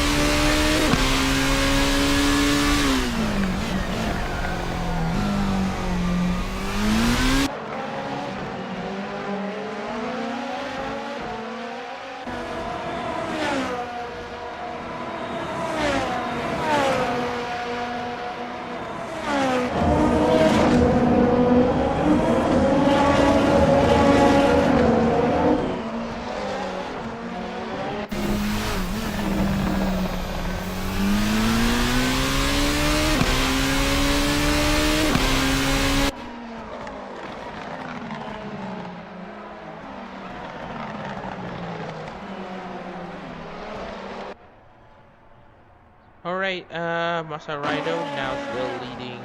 Alright, Masaraido now still leading.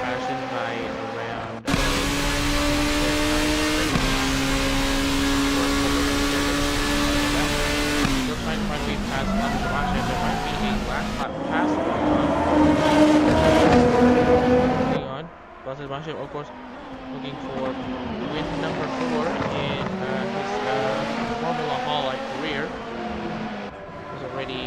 Passion by around still trying to find way past Masaraido. There might be a last lap pass going on. Masaraido, of course, looking for win number 4 in his Formula Hololive career. Was already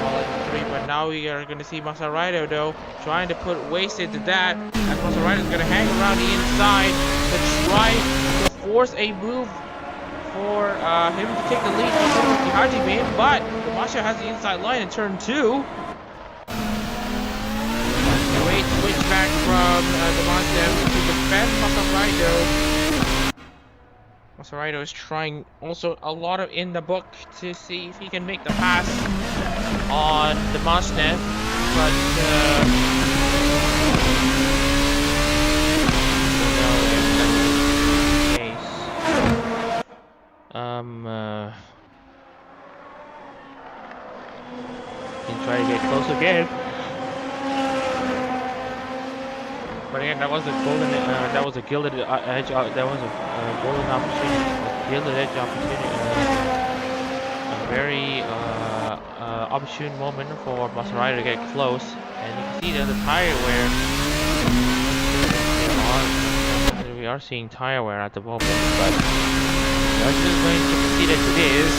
Hololive 3, but now we are going to see Masaraido though trying to put waste into that, as Masaraido is going to hang around the inside to try to force a move for him to take the lead from Tochigi, but Masha has the inside line in turn 2. Switch back from Demonstev to defend Masaraido. Masaraido is trying also a lot of in the book to see if he can make the pass on Demonstev, but can try to get close again. But again, that was a golden, that was a gilded edge. That was a golden opportunity, a gilded edge opportunity. A very opportune moment for Masaraido to get close, and you can see there's a tire wear. We are seeing tire wear at the moment, but we're just going to concede as it is.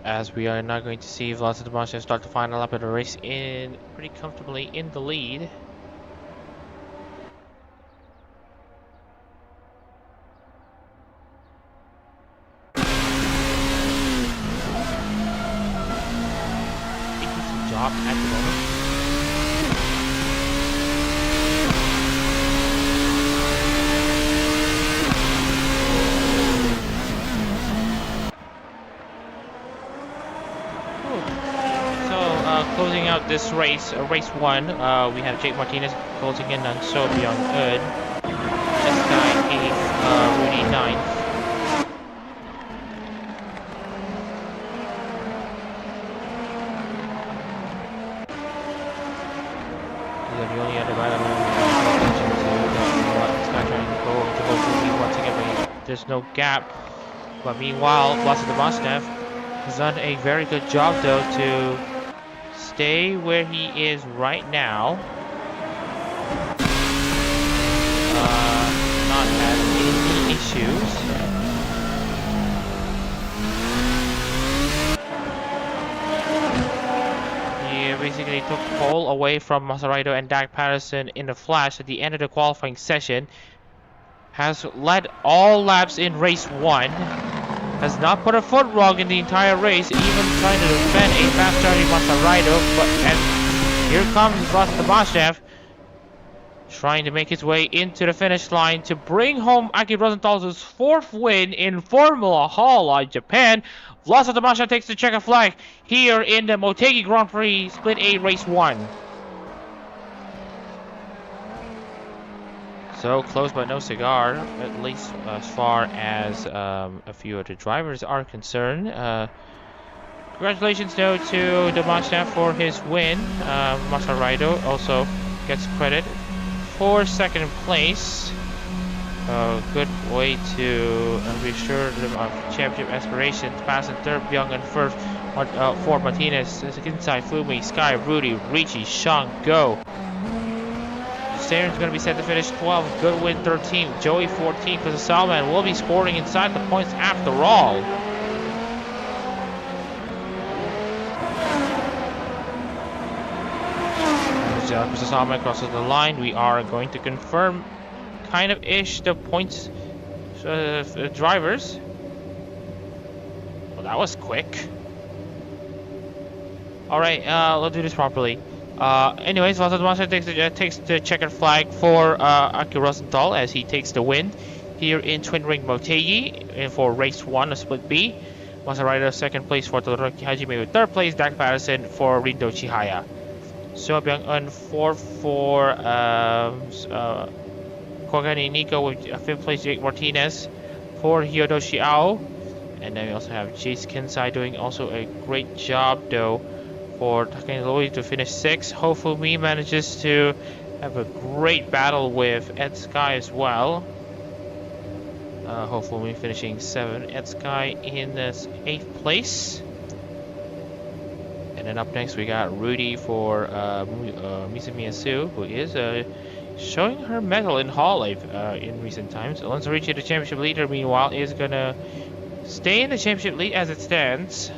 As we are now going to see Vlad start the final lap of the race in pretty comfortably in the lead. Decent job at the moment. Closing out this race, race 1, we have Jake Martinez closing in on Sobion Good, this guy 8th, Rudy 9th. These are the only other rider this guy trying to go into hopefully once again, but there's no gap. But meanwhile, Vlad has done a very good job though to stay where he is right now. Not have any issues. He basically took pole away from Masaraido and Dak Patterson in the flash at the end of the qualifying session. Has led all laps in race 1. Has not put a foot wrong in the entire race, even trying to defend a fast starting Masaraido. And here comes Vlad trying to make his way into the finish line to bring home Aki Rosenthal's 4th win in Formula Hololive Japan. Vlad takes the checker flag here in the Motegi Grand Prix Split A Race 1. So close but no cigar, at least as far as a few of the drivers are concerned. Congratulations though to the Mazda for his win. Masaraido also gets credit for second place. Good way to reassure them of championship aspirations. Passing third, Byung and first. Ford Martinez, inside Fumi, Sky, Rudy, Ricci, Sean, go. Saren's going to be set to finish 12th. Goodwin 13th. Joey 14th. Because the Salman will be scoring inside the points after all. As Mr. Salman crosses the line, we are going to confirm kind of ish the points drivers. Well, that was quick. Alright, let's do this properly. Anyways, Valtteri Bottas takes the checkered flag for Aki Rosenthal as he takes the win here in Twin Ring Motegi and for race 1 of split B. Masaraido second place for Todoroki Hajime with third place, Dak Patterson for Rindo Chihaya. So Byung-eun fourth for Kogani Nico with fifth place, Jake Martinez for Hyodoshi Ao. And then we also have Jace Kinsai doing also a great job though for Takenori to finish 6th. Hopefully manages to have a great battle with Ed Sky as well. Hopefully finishing 7th. Ed Sky in 8th place. And then up next we got Rudy for Mizumiyasu, who is showing her mettle in Hololive in recent times. Alonso Ricci, the championship leader, meanwhile, is gonna stay in the championship lead as it stands.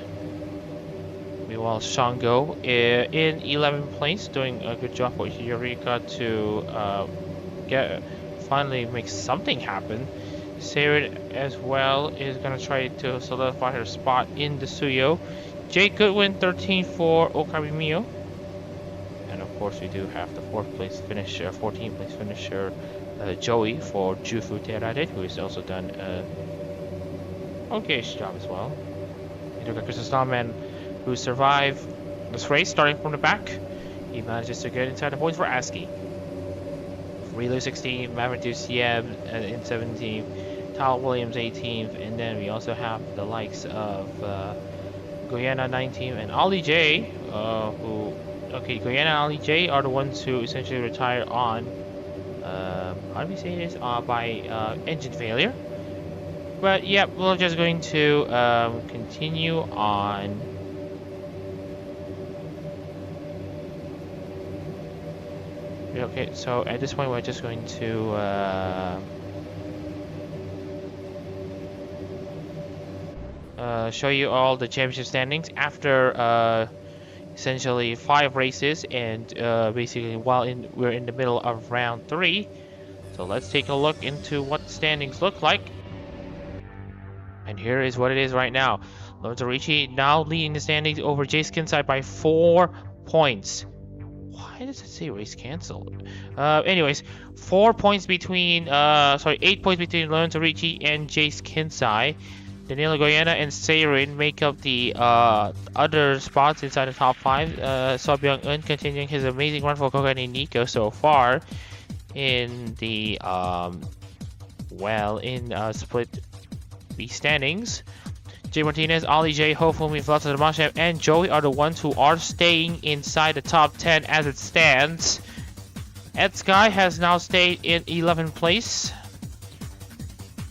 Meanwhile, Shango in 11th place, doing a good job for Eureka to finally make something happen. Sarid as well is going to try to solidify her spot in the Suyo. Jake Goodwin 13th for Okabe Mio. And of course we do have the 14th place finisher Joey for Jufu Terade, who has also done a okay-ish job as well. You look at Chris Starman, who survived this race starting from the back. He manages to get inside the points for ASCII. Relu 16th, Maverick CM in 17th, Tal Williams 18th, and then we also have the likes of Goyana 19th and Ali J, Goyana and Ali J are the ones who essentially retire on, how do we say this, by engine failure. But yeah, we're just going to continue on. Okay, so at this point we're just going to show you all the championship standings after essentially 5 races, and basically while we're in the middle of round 3. So let's take a look into what the standings look like. And here is what it is right now. Lorenzo Ricci now leading the standings over Jace Kinsai by 4 points. Why does it say race canceled? Anyways, 4 points between, 8 points between Lorenzo Ricci and Jace Kinsai. Danilo Goyana and Seirin make up the other spots inside the top 5. So Byung-eun continuing his amazing run for Kogani Nico so far in the split B standings. Jay Martinez, Ali J, Hofumi, Vlata Damashev, and Joey are the ones who are staying inside the top 10 as it stands. Ed Sky has now stayed in 11th place.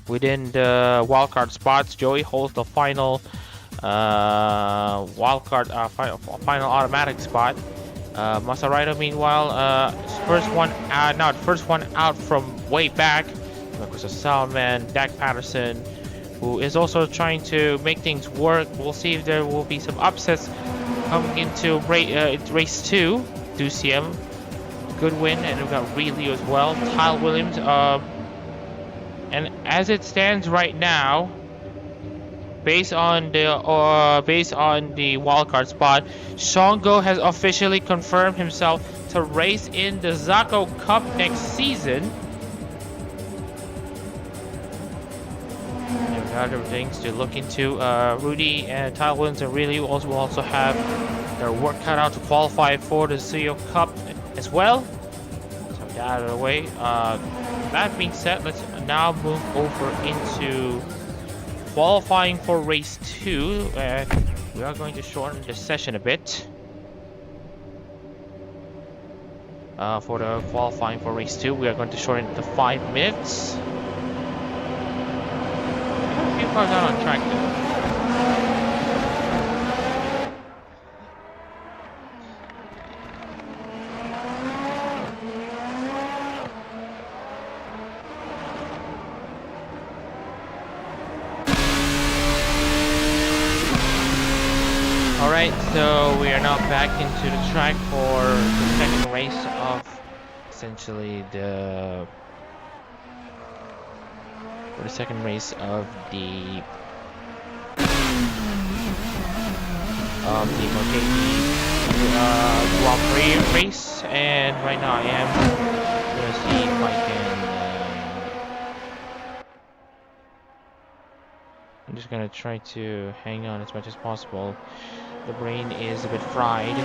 Within the wildcard spots, Joey holds the final final automatic spot. Masaraido, meanwhile, first one out from way back. Of course, Salman, Dak Patterson, who is also trying to make things work. We'll see if there will be some upsets coming into race 2. Duciem, Goodwin, and we've got Relu as well. Kyle Williams. And as it stands right now, based on the wildcard spot, Shango has officially confirmed himself to race in the Zako Cup next season. And we've got other things to look into. Rudy and Tyler Williams and Relu will also have their work cut out to qualify for the CEO Cup as well. So out of the way. That being said, let's now move over into qualifying for race 2. We are going to shorten the session a bit. For the qualifying for race 2, we are going to shorten it to 5 minutes. A few cars out on track though. Alright, so we are now back into the track for the second race of essentially the Motegi Grand Prix race, and right now I am gonna see if I can I'm just gonna try to hang on as much as possible. The brain is a bit fried.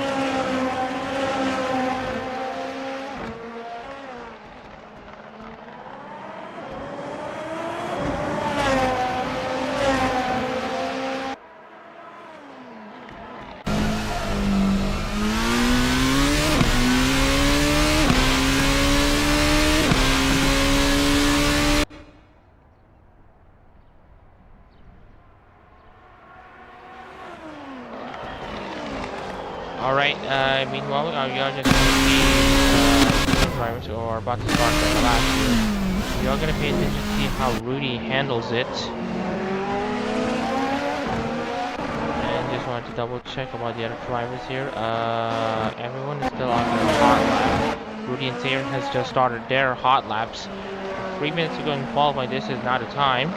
Alright, meanwhile, we are just going to see drivers who are about to start their lap here. We are going to pay attention to see how Rudy handles it. And just wanted to double check about the other drivers here. Everyone is still on their hot lap. Rudy and Taylor has just started their hot laps. 3 minutes to go and qualify, this is not a time.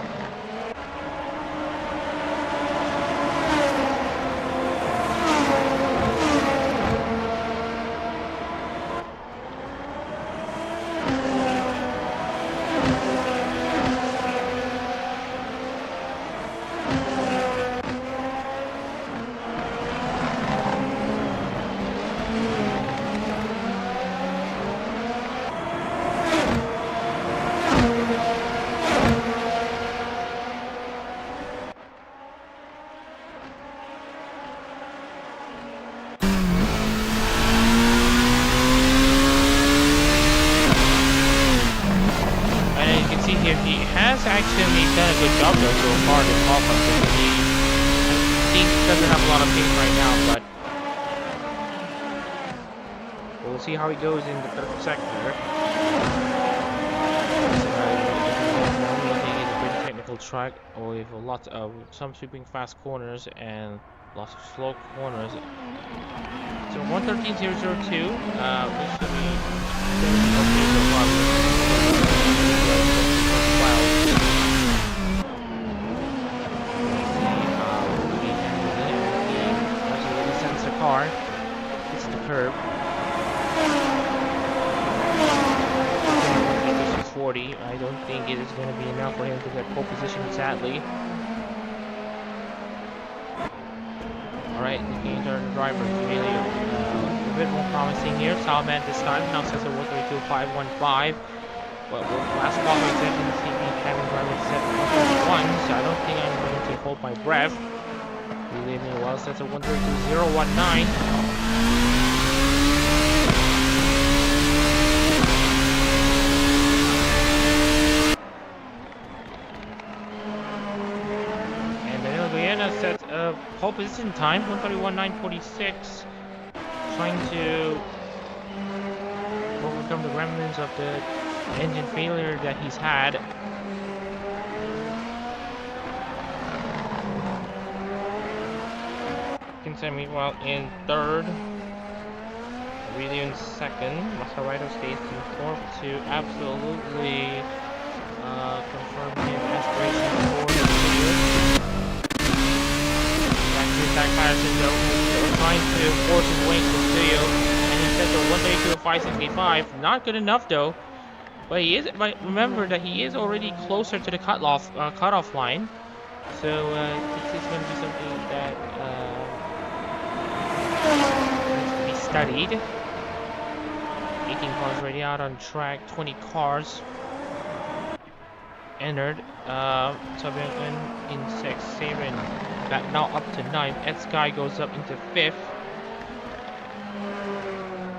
Here he has actually done a good job though so far this qualifying. He doesn't have a lot of pace right now, but we'll see how he goes in the third sector. It's a pretty technical track with a lot of some sweeping fast corners and lots of slow corners. So 113.002, which should be okay so far. Car hits the curb. 40. I don't think it is going to be enough for him to get pole position, sadly. Alright, looking into the driver is really a bit more promising here. Salman this time now says a 132.515. But with last qualifying seconds, he beat Kevin driver set 131, so I don't think I'm going to hold my breath. Believe me, well, that's a 132.019. And Danilo Guyena sets a pole position time, 131.946. Trying to overcome the remnants of the engine failure that he's had. Meanwhile in third, really in second. Masarito stays in fourth to absolutely confirm his aspirations for the year. Back to Zach Patterson though, trying to force his way to the studio, and he sets a 132.565. Not good enough though, but he is. But remember that he is already closer to the cutoff line, so this is going to be something that. Needs to be studied. 18 cars already out on track, 20 cars entered. Sobyang in 6th, Saren back now up to 9th. Sky goes up into 5th.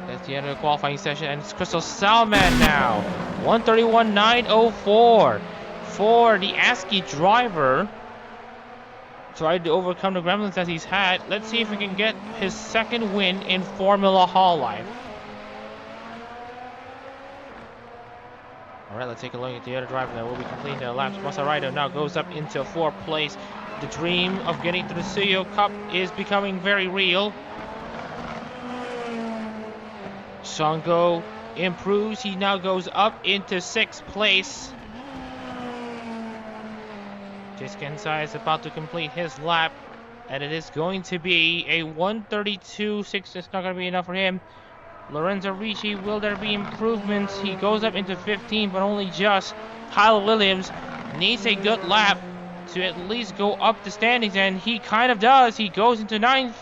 That's the end of the qualifying session, and it's Crystal Salman now. 131.904 for the ASCII driver. Tried to overcome the gremlins that he's had. Let's see if we can get his second win in Formula Hololive. Alright, let's take a look at the other driver that will be completing the laps. Masaraido now goes up into 4th place. The dream of getting to the Suyo Cup is becoming very real. Shango improves. He now goes up into 6th place. Jiskensai is about to complete his lap, and it is going to be a 132.6. It's not going to be enough for him. Lorenzo Ricci, will there be improvements? He goes up into 15, but only just. Kyle Williams needs a good lap to at least go up the standings, and he kind of does. He goes into 9th.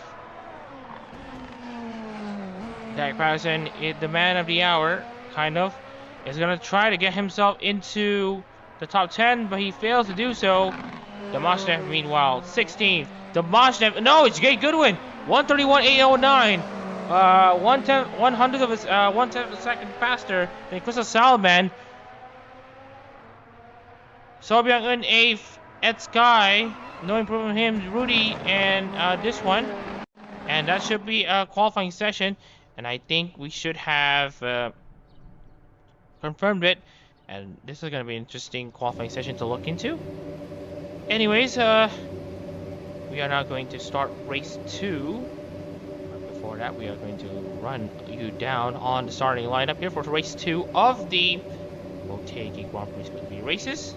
Dak Patterson, the man of the hour, kind of, is going to try to get himself into the top 10, but he fails to do so. Damashnev, meanwhile, 16th. Damashnev, no, it's Jay Goodwin, 131.809. 1/10 of a second faster than Crystal Salman. Sobyang-eun 8th. Ed Sky, no improvement from him. Rudy and this one. And that should be a qualifying session. And I think we should have confirmed it. And this is going to be an interesting qualifying session to look into. Anyways, we are now going to start race 2. Before that, we are going to run you down on the starting lineup here for race 2 of the Motegi Grand Prix Speedway races.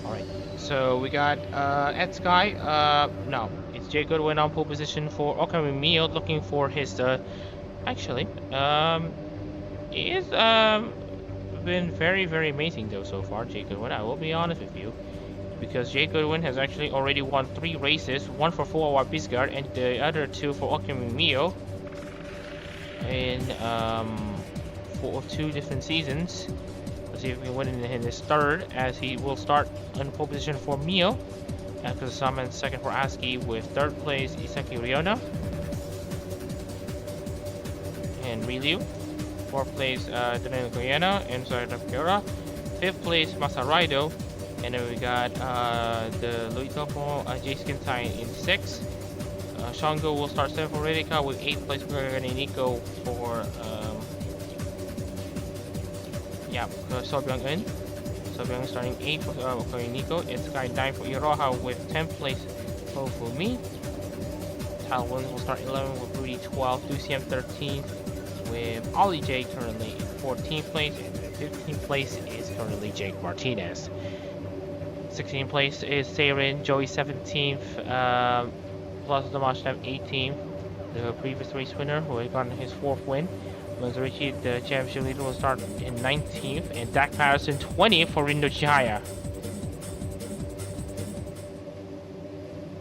Alright, so we got Ed Sky. No, it's Jay Goodwin on pole position for Okami Mio, looking for his actually, he has been very, very amazing though so far, Jay Goodwin. I will be honest with you, because Jay Goodwin has actually already won 3 races, one for Fuwa Bisgard and the other 2 for Okami Mio in for 2 different seasons. Let's see if we can win in his third, as he will start in pole position for Mio. After Salman second for ASCII, with 3rd place Isaki Ryona and Ryu. 4th place Danilo Goyena and Sarada Fiora. 5th place Masaraido. And then we got the Louis Topo, Jace Kinsai in 6th. Shango will start 7th for Redika, with 8th place Gregory Nico for Sobyang-eun. Sobyang starting 8th for Nico. It's Sky 9th for Iroha, with 10th place for me. Kyle Williams will start 11th with Rudy 12th. Duciem 13th with Ollie J currently in 14th place. And 15th place is currently Jake Martinez. 16th place is Saren, Joey 17th, plus Damashnev 18th, the previous race winner who had gotten his 4th win. Mazurichi, the championship leader, will start in 19th, and Dak Patterson 20th for Rindo Chihaya.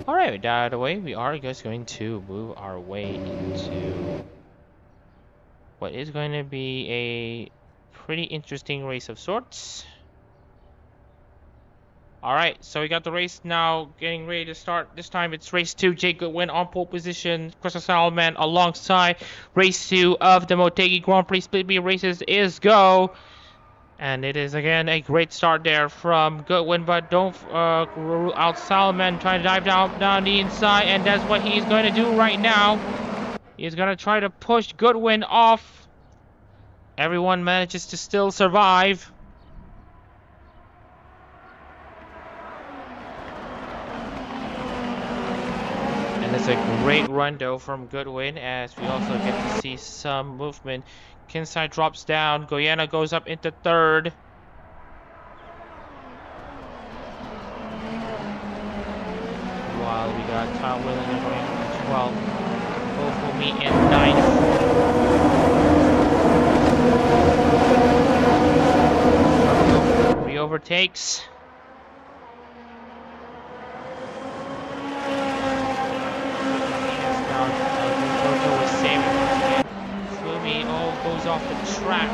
Alright, with that out of the way, we are just going to move our way into what is going to be a pretty interesting race of sorts. Alright, so we got the race now getting ready to start. This time it's race 2. Jake Goodwin on pole position. Crystal Salman alongside. Race 2 of the Motegi Grand Prix Split B races is go. And it is again a great start there from Goodwin, but don't rule out Salman trying to dive down the inside, and that's what he's going to do right now. He's going to try to push Goodwin off. Everyone manages to still survive. And it's a great run though from Goodwin, as we also get to see some movement. Kinsai drops down, Goyena goes up into 3rd. While we got Tom Williams going into 12th. Ofumi in 9th. Re-overtakes. off the track.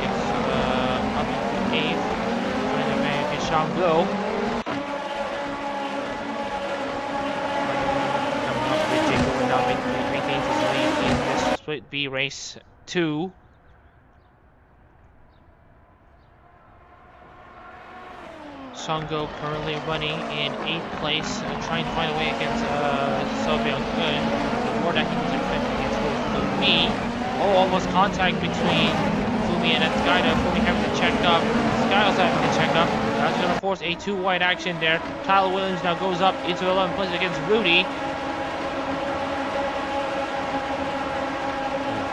It's up into 8th. Trying to make Shango. Coming up with Jacob now maintains his lead in this split B race 2. Shango currently running in 8th place, trying to find a way against Sobyung Kun. Before that, he was defending against Fumi. Oh, almost contact between Fumi and Skydo. Fumi having to check up. Skydo's having to check up. That's going to force a 2-wide action there. Tyler Williams now goes up into 11th place against Rudy.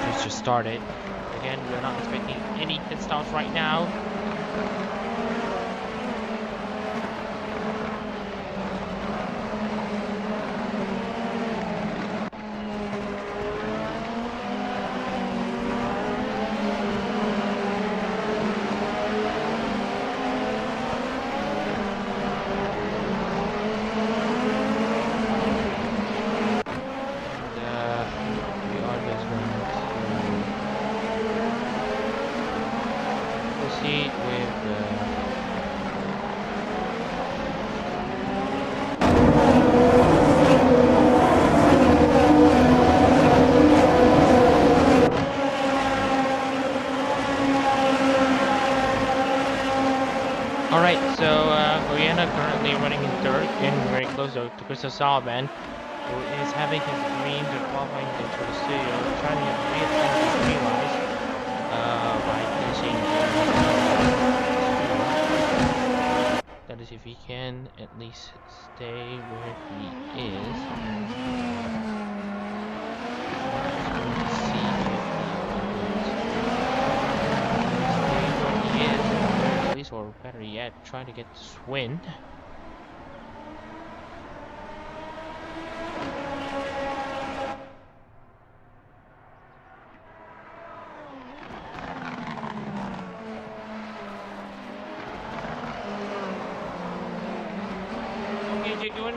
Please just start it. Again, we're not expecting any pit stops right now. To Crystal Solomon, who is having his dreams of qualifying into the studio, trying to realize by finishing. That is, if he can at least stay where he is. See if he can stay where he is, at least, or better yet, try to get this win.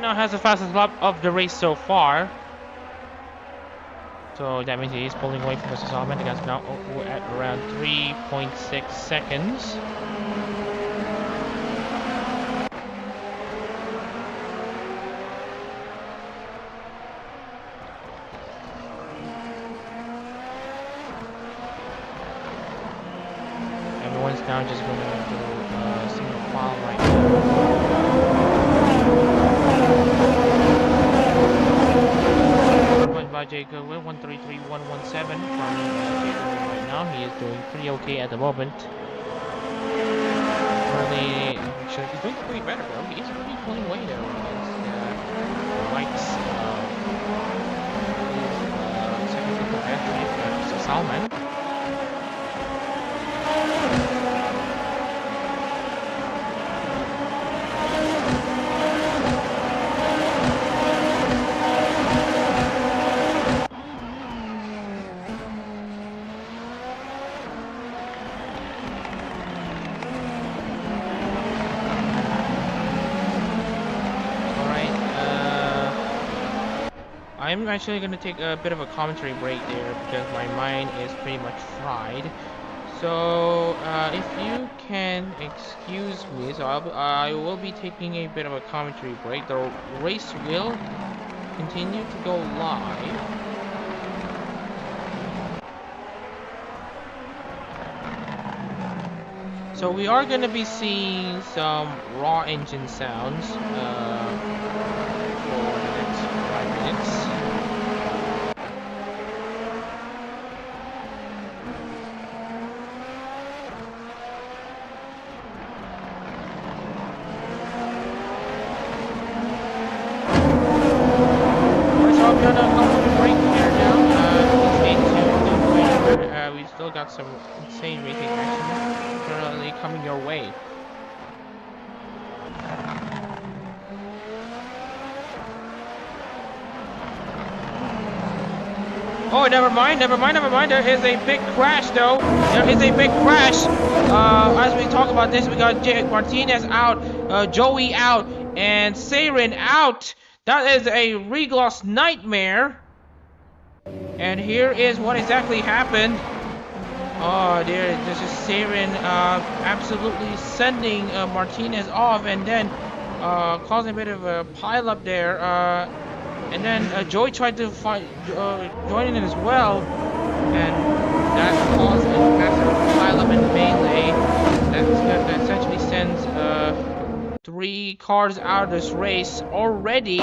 Now has the fastest lap of the race so far, so that means he is pulling away from Mr. Solomon. The guy's now at around 3.6 seconds. Everyone's now just going to do single file right now. By Jacob 133.117 from Jacob right now. He is doing pretty okay at the moment. Currently, actually, he's doing pretty better though. He's really pulling away there against Mike's second competitor, Salman. I'm actually going to take a bit of a commentary break there because my mind is pretty much fried. So if you can excuse me, so I will be taking a bit of a commentary break. The race will continue to go live. So we are going to be seeing some raw engine sounds for the next 5 minutes. Got some insane racing action currently coming your way. Oh, never mind. There is a big crash, though. There is a big crash. As we talk about this, we got Martinez out, Joey out, and Saren out. That is a regloss nightmare. And here is what exactly happened. Oh, there's a siren absolutely sending Martinez off, and then causing a bit of a pile up there. And then Joey tried to join in as well, and that caused a massive pile up in melee. That essentially sends 3 cars out of this race already.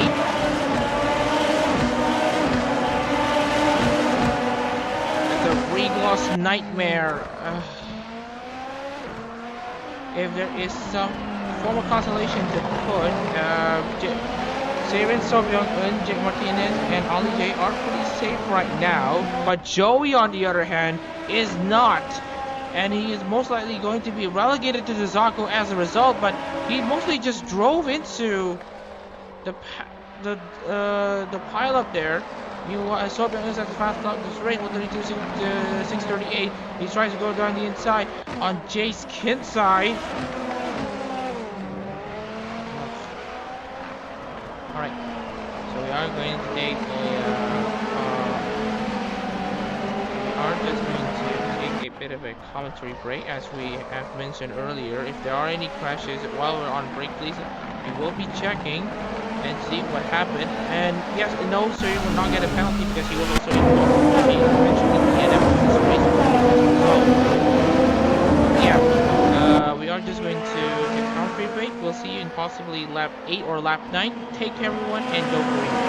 Regloss nightmare. If there is some form of consolation to put, Siren, Sobyung, Jake Martinez, and Ollie J are pretty safe right now. But Joey, on the other hand, is not. And he is most likely going to be relegated to the Zako as a result. But he mostly just drove into the pile up there. Meanwhile, Sobyung is at the fast stop this race, 132.638. He tries to go down the inside on Jace Kint's side. Alright, so we are going to take a bit of a commentary break, as we have mentioned earlier. If there are any crashes while we're on break, please, we will be checking and see what happened. And yes, no, sir, you will not get a penalty because he was also involved in eventually the end of this race. So yeah, we are just going to take a commentary break. We'll see you in possibly lap 8 or lap 9. Take care, everyone, and go for it.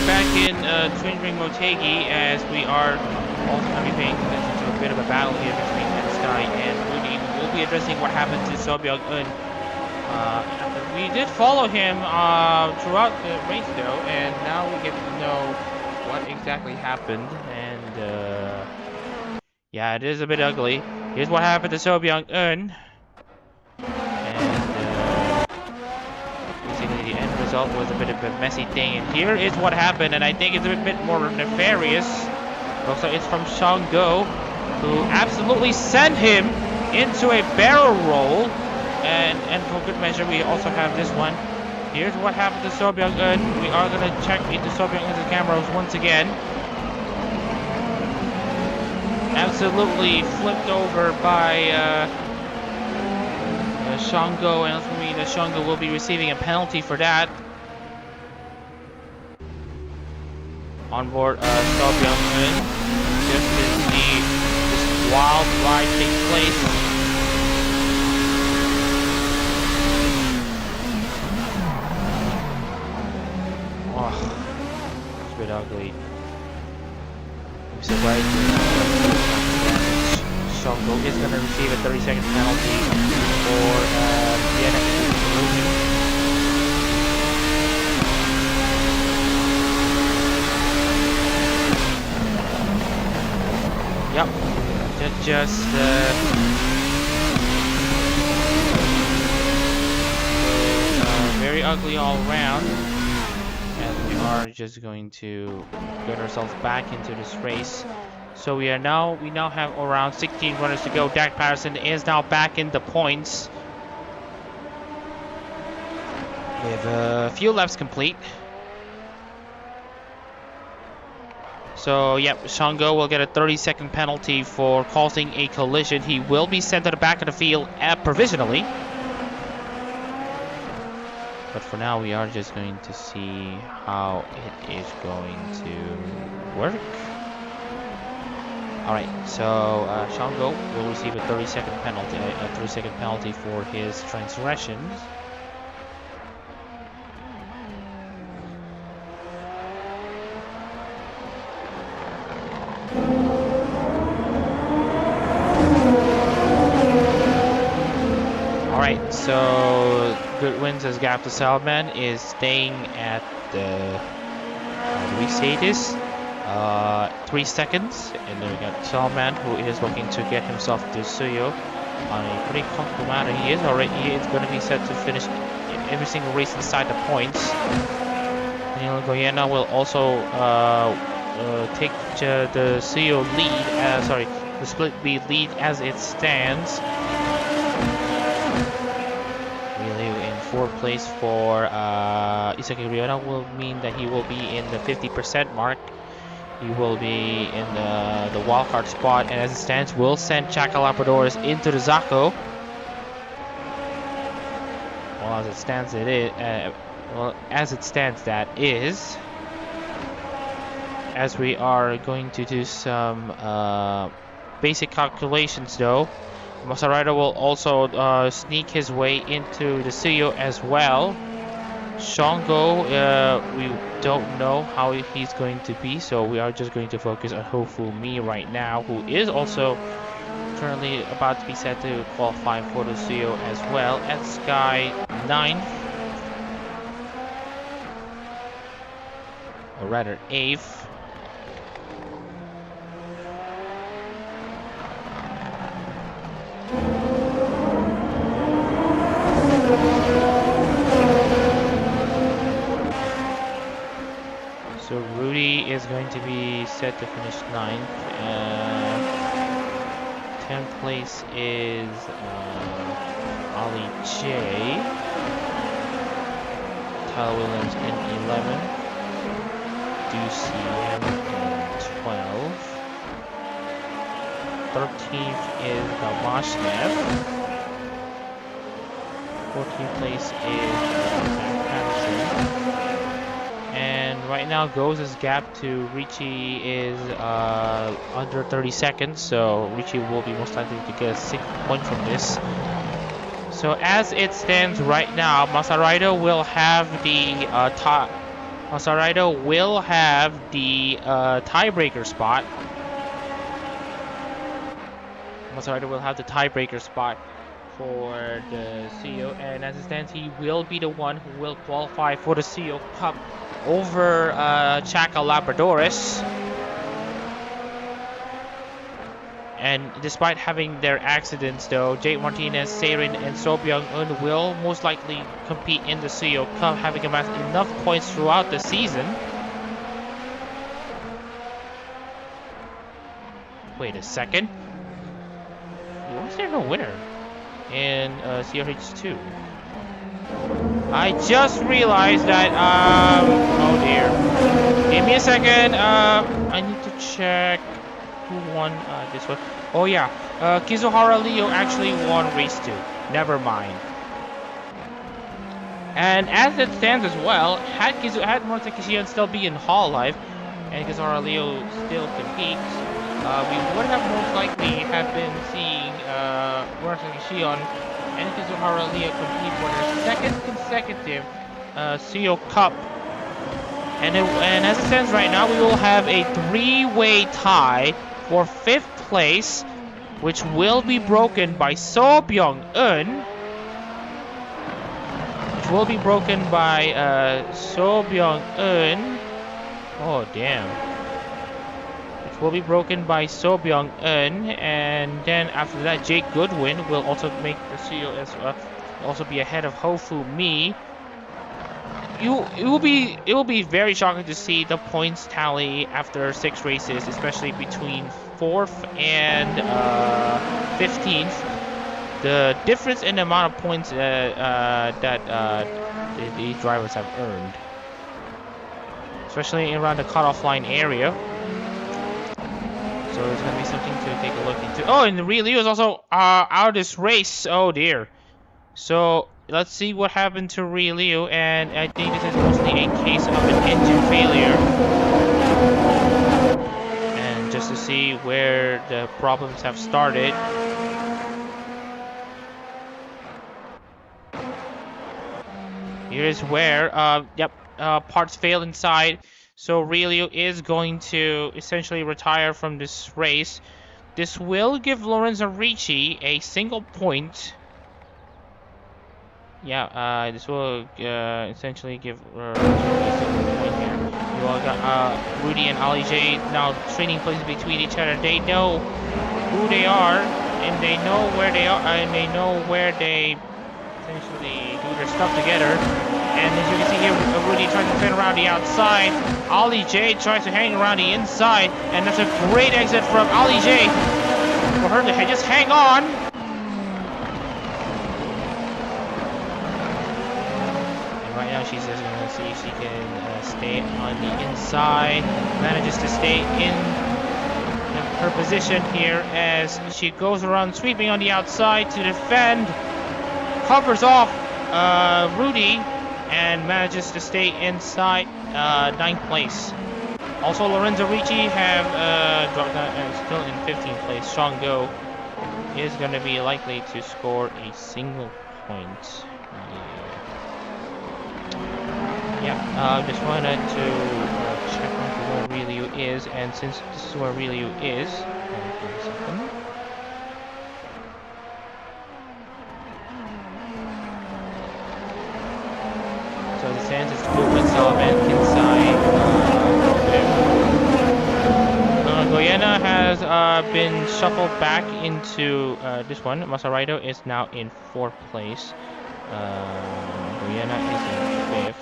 back in Twin Ring Motegi, as we are also going to be paying attention to a bit of a battle here between Sky and Rudy. We'll be addressing what happened to Sobyung-eun. We did follow him throughout the race though, and now we get to know what exactly happened. And yeah, it is a bit ugly. Here's what happened to Sobyung-eun. The end result was a bit of a messy thing, and here is what happened, and I think it's a bit more nefarious. Also, it's from Shango, who absolutely sent him into a barrel roll, and for good measure, we also have this one. Here's what happened to Sobyung-eun. We are gonna check into Sobyung-eun's cameras once again. Absolutely flipped over by Shango, and for me, that Shango will be receiving a penalty for that. On board Sobyung-eun, just as this wild ride takes place. Oh, it's a bit ugly. So Shango is going to receive a 30-second penalty for the enemy collision. Yep, just very ugly all around. And we are just going to get ourselves back into this race. So we now have around 16 runners to go. Dak Patterson is now back in the points with a few laps complete. So yep, Shango will get a 30-second penalty for causing a collision. He will be sent to the back of the field provisionally. But for now, we are just going to see how it is going to work. Alright, so Shango will receive a 30-second penalty for his transgressions. Alright, so Goodwin's as gap to Salman is staying at the, how do we say this? 3 seconds, and then we got Salman, who is looking to get himself to Suyo on a pretty comfortable manner. He is going to be set to finish every single race inside the points. Daniel Goyena will also take the Suyo lead, the split lead as it stands. Really in 4th place for Isaki Ryota will mean that he will be in the 50% mark. He will be in the wildcard spot, and as it stands, will send Chaka Labradors into the Zako. Well, as it stands, that is. As we are going to do some basic calculations, though, Masarada will also sneak his way into the Suyo as well. Shango, we don't know how he's going to be, so we are just going to focus on Hofumi right now, who is also currently about to be set to qualify for the Suyo as well at Sky 9th, or rather 8th. So Rudy is going to be set to finish 9th. 10th place is Ali J. Tyler Williams in 11th. DCM in 12th. 13th is Gamashnev. 14th place is Patterson. And right now, Goza's gap to Ricci is under 30 seconds, so Ricci will be most likely to get a 6th point from this. So as it stands right now, Masaraido will have the Masaraido will have the tiebreaker spot. Masaraido will have the tiebreaker spot for the CEO, and as it stands, he will be the one who will qualify for the CEO Cup over Chaka Labradoris. And despite having their accidents though, Jake Martinez, Seirin, and Sobyung-eun will most likely compete in the CEO Cup, having amassed enough points throughout the season. Wait a second. Why is there no winner in CRH2? I just realized that, oh dear. Give me a second, I need to check who won this one. Oh yeah, Kizuhara Leo actually won race 2. Never mind. And as it stands as well, had Motegi still be in Hololive and Kizuhara Leo still competes, we would have most likely have been seeing Motegi and Kizuhara Leo compete for their second consecutive CEO Cup. And as it stands right now, we will have a 3-way tie for 5th place, which will be broken by Sobyung-eun. Sobyung-eun. Oh damn. Which will be broken by Sobyung-eun, and then after that, Jake Goodwin will also make the CEO as well. Also be ahead of Hofu Mi. It will be very shocking to see the points tally after 6 races, especially between 4th and 15th. The difference in the amount of points that the drivers have earned, especially around the cutoff line area. So it's gonna be something to take a look into. Oh, and the Ri Leo is also out of this race. Oh dear. So let's see what happened to Ri Leo, and I think this is mostly a case of an engine failure. And just to see where the problems have started. Here's where, parts failed inside. So Ri Leo is going to essentially retire from this race. This will give Lorenzo Ricci a single point. Yeah, this will essentially give a single point here. You all got Rudy and Ali J now trading places between each other. They know who they are, and they know where they are, and they know where they essentially do their stuff together. And as you can see here, Rudy tries to turn around the outside. Ali J tries to hang around the inside, and that's a great exit from Ali J for her to just hang on. Right now she's just going to see if she can stay on the inside. Manages to stay in her position here as she goes around sweeping on the outside to defend. Covers off Rudy and manages to stay inside 9th place. Also Lorenzo Ricci have dropped down still in 15th place. Sean Go is going to be likely to score a single point. Just wanted to check on where Ri Leo is, and since this is where Ri Leo is, so the stands is movement Solomon inside. Goyena has been shuffled back into this one. Masaraido is now in 4th place. Goyena is in 5th.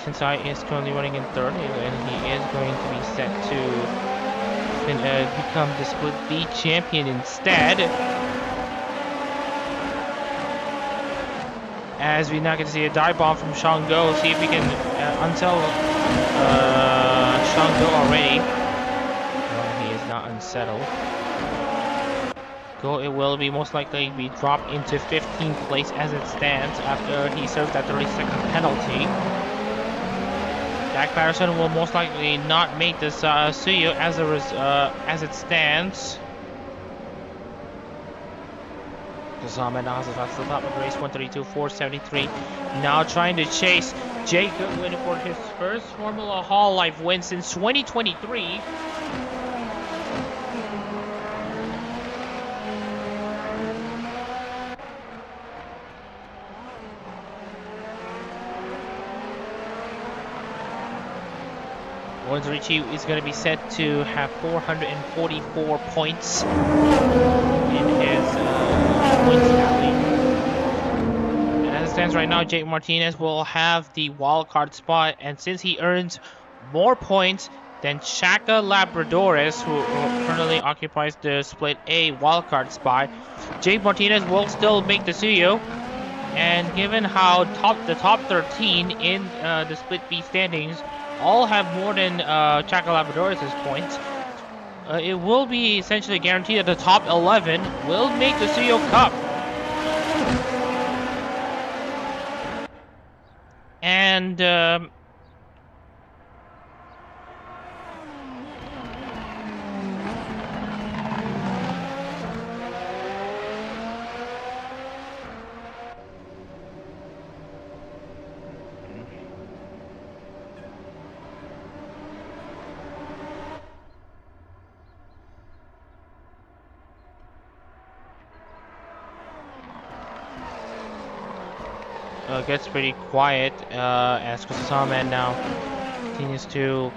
Shinsai is currently running in 3rd, and he is going to be set to become the Split B champion instead. As we now get to see a dive bomb from Shango, see if we can unsell Shango already. No, he is not unsettled. It will be most likely be dropped into 15th place as it stands after he served that 30-second penalty. Dak Patterson will most likely not make this CEO as it stands. Zama now has the top of the race, 132.473. Now trying to chase Jacob winning for his first Formula Hololive win since 2023. Richie is going to be set to have 444 points in his points tally. And as it stands right now, Jake Martinez will have the wildcard spot, and since he earns more points than Shaka Labradores, who currently occupies the Split A wildcard spot, Jake Martinez will still make the Suyo. And given how the top 13 in the Split B standings all have more than Chaka Labradores' points, it will be essentially guaranteed that the top 11 will make the Suyo Cup. And gets pretty quiet as Kusama now continues to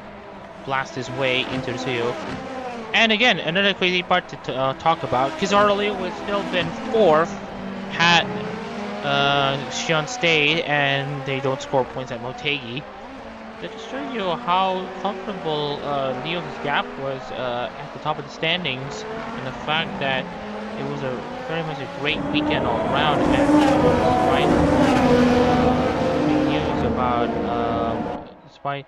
blast his way into the Suyo. And again, another crazy part to talk about, Kizaru would still been 4th had Shion stayed and they don't score points at Motegi. That just shows you how comfortable Leo's gap was at the top of the standings, and the fact that it was very much a great weekend all around. And news about despite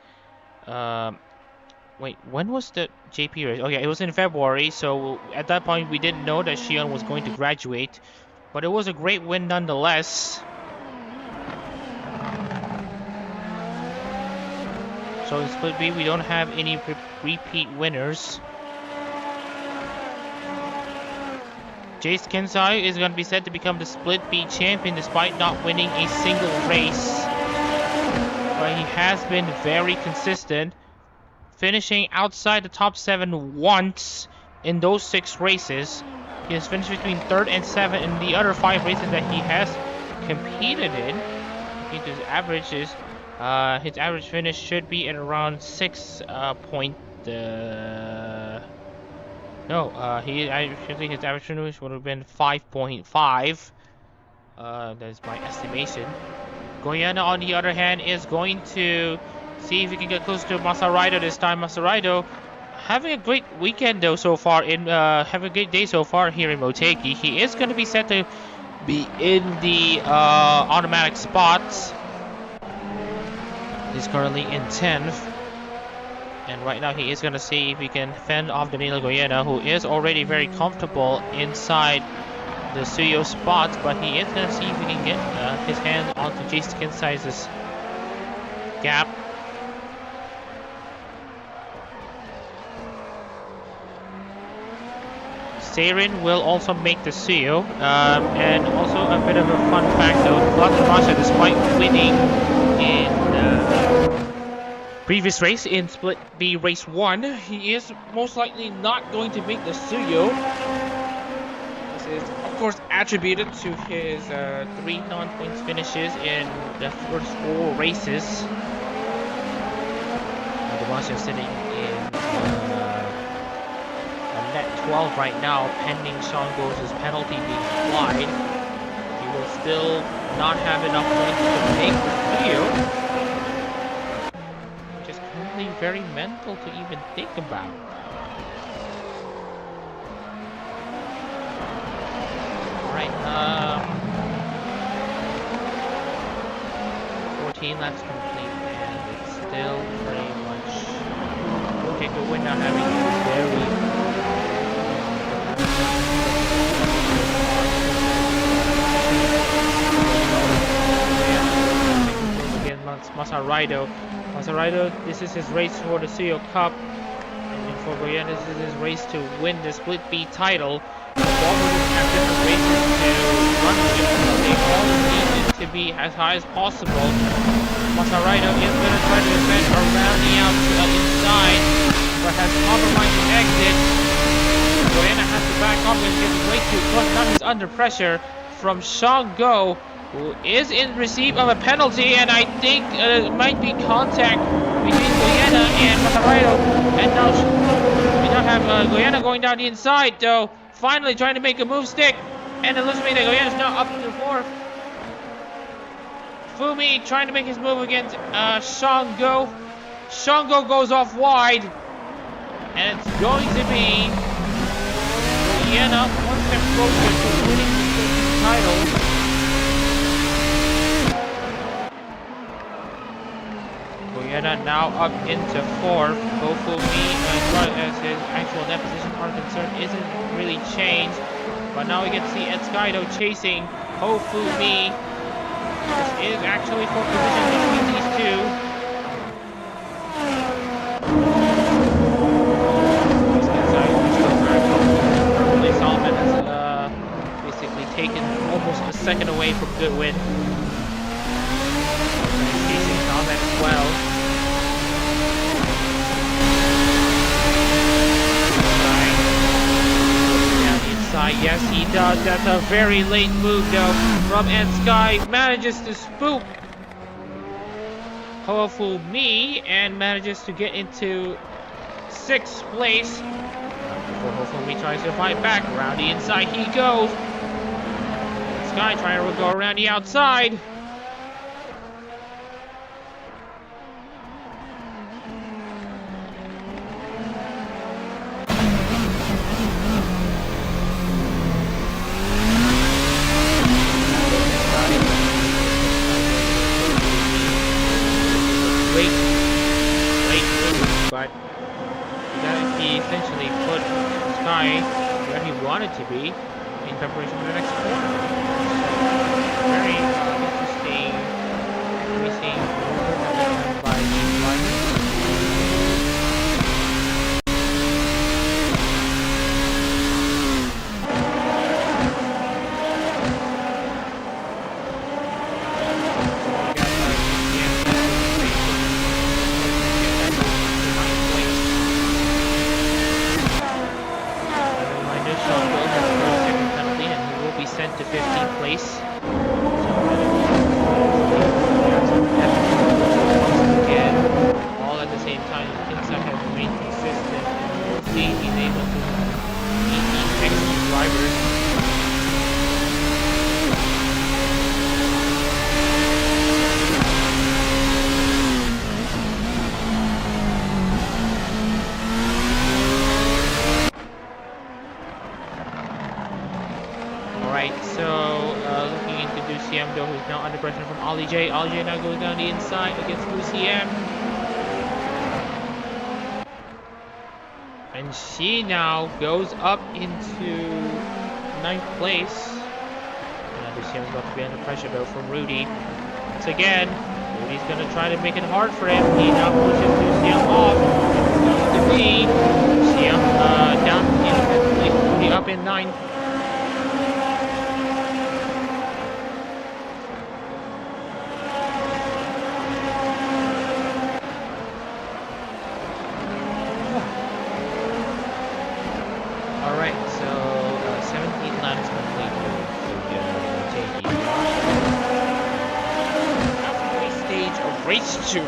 wait, when was the JP race? Oh yeah, it was in February. So at that point we didn't know that Shion was going to graduate, but it was a great win nonetheless. So in Split B we don't have any repeat winners. Jace Kensai is going to be said to become the Split B champion despite not winning a single race. But he has been very consistent, finishing outside the top 7 once in those 6 races. He has finished between 3rd and 7th in the other 5 races that he has competed in. His averages, his average finish should be at around 6 point. I should think his average finish would have been 5.5. That is my estimation. Goyana, on the other hand, is going to see if he can get close to Masaraido this time. Masaraido having a great weekend though so far, having a great day so far here in Motegi. He is going to be set to be in the automatic spots. He's currently in 10th. And right now he is going to see if he can fend off Danilo Goyena, who is already very comfortable inside the Suyo spots, but he is going to see if he can get his hands onto Jace Kensai's gap. Seirin will also make the Suyo, and also a bit of a fun fact though, Vlad despite winning in previous race in Split B Race 1, he is most likely not going to make the Suyo. This is, of course, attributed to his 3 non-points finishes in the first 4 races. Demacia sitting in a net 12 right now, pending Sean Bowes' penalty being applied. He will still not have enough points to make the Suyo. Very mental to even think about. Alright, 14 laps complete, and it's still pretty much okay. Good win now having very Masaraido. Masaraido, this is his race for the Suyo Cup, and for Goyena, this is his race to win the Split B title. Both of them have different races to run with, they all need it to be as high as possible. Masaraido is going to try to defend around the inside, but has compromised the exit. Goyena has to back up and gets way too close. Now he's under pressure from Shango, who is in receipt of a penalty, and I think it might be contact between Goyena and Masaraido. And now we now have Goyena going down the inside, though, finally trying to make a move stick. And it looks to me that Goyena is now up to the fourth. Fumi trying to make his move against Shango. Shango goes off wide. And it's going to be Goyena one step closer to winning the title. Goyena now up into fourth. Fumi, as far as his actual net position are concerned, isn't really changed. But now we get to see Etskaido chasing Hofumi. This is actually for position between these two. Currently Solomon has basically taken almost a second away from Goodwin. He's chasing Solomon as well. Yes, he does. That's a very late move, though, from Sky. Manages to spook Hofumi and manages to get into 6th place. Before Hofumi tries to fight back, around the inside he goes. Sky trying to go around the outside. But he essentially put Sky where he wanted to be in preparation for the next corner. Very interesting racing by the drivers. To 15th place. Again, all at the same time, Kinsa has remained consistent. He's able to beat these excellent drivers. So, looking into Luciem, though, who's now under pressure from Ollie J. Ollie J now goes down the inside against Luciem. And she now goes up into 9th place. And Luciem is about to be under pressure, though, from Rudy. Once again, Rudy's going to try to make it hard for him. He now pushes Luciem off. It's going to be Luciem down in 10th place, Rudy up in 9th. Race 2. I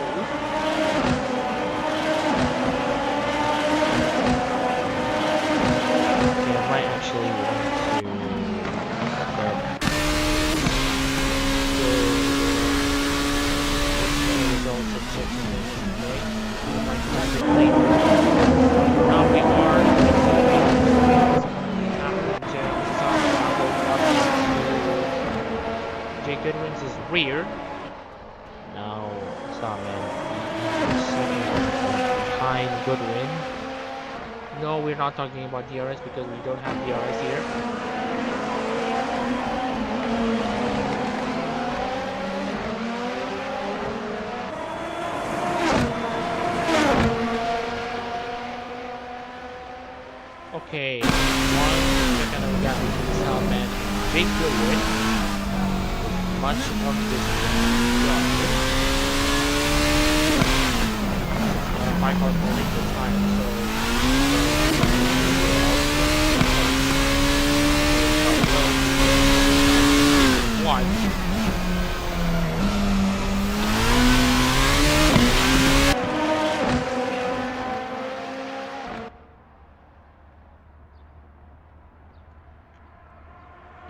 might actually want to look up the results of now we are Jay Goodwin's rear. Now Salman behind Goodwin. No, we're not talking about DRS because we don't have DRS here. Okay, 1 second of gap between Salman and Big Goodwin. Much of this my car's holding the tire, so one.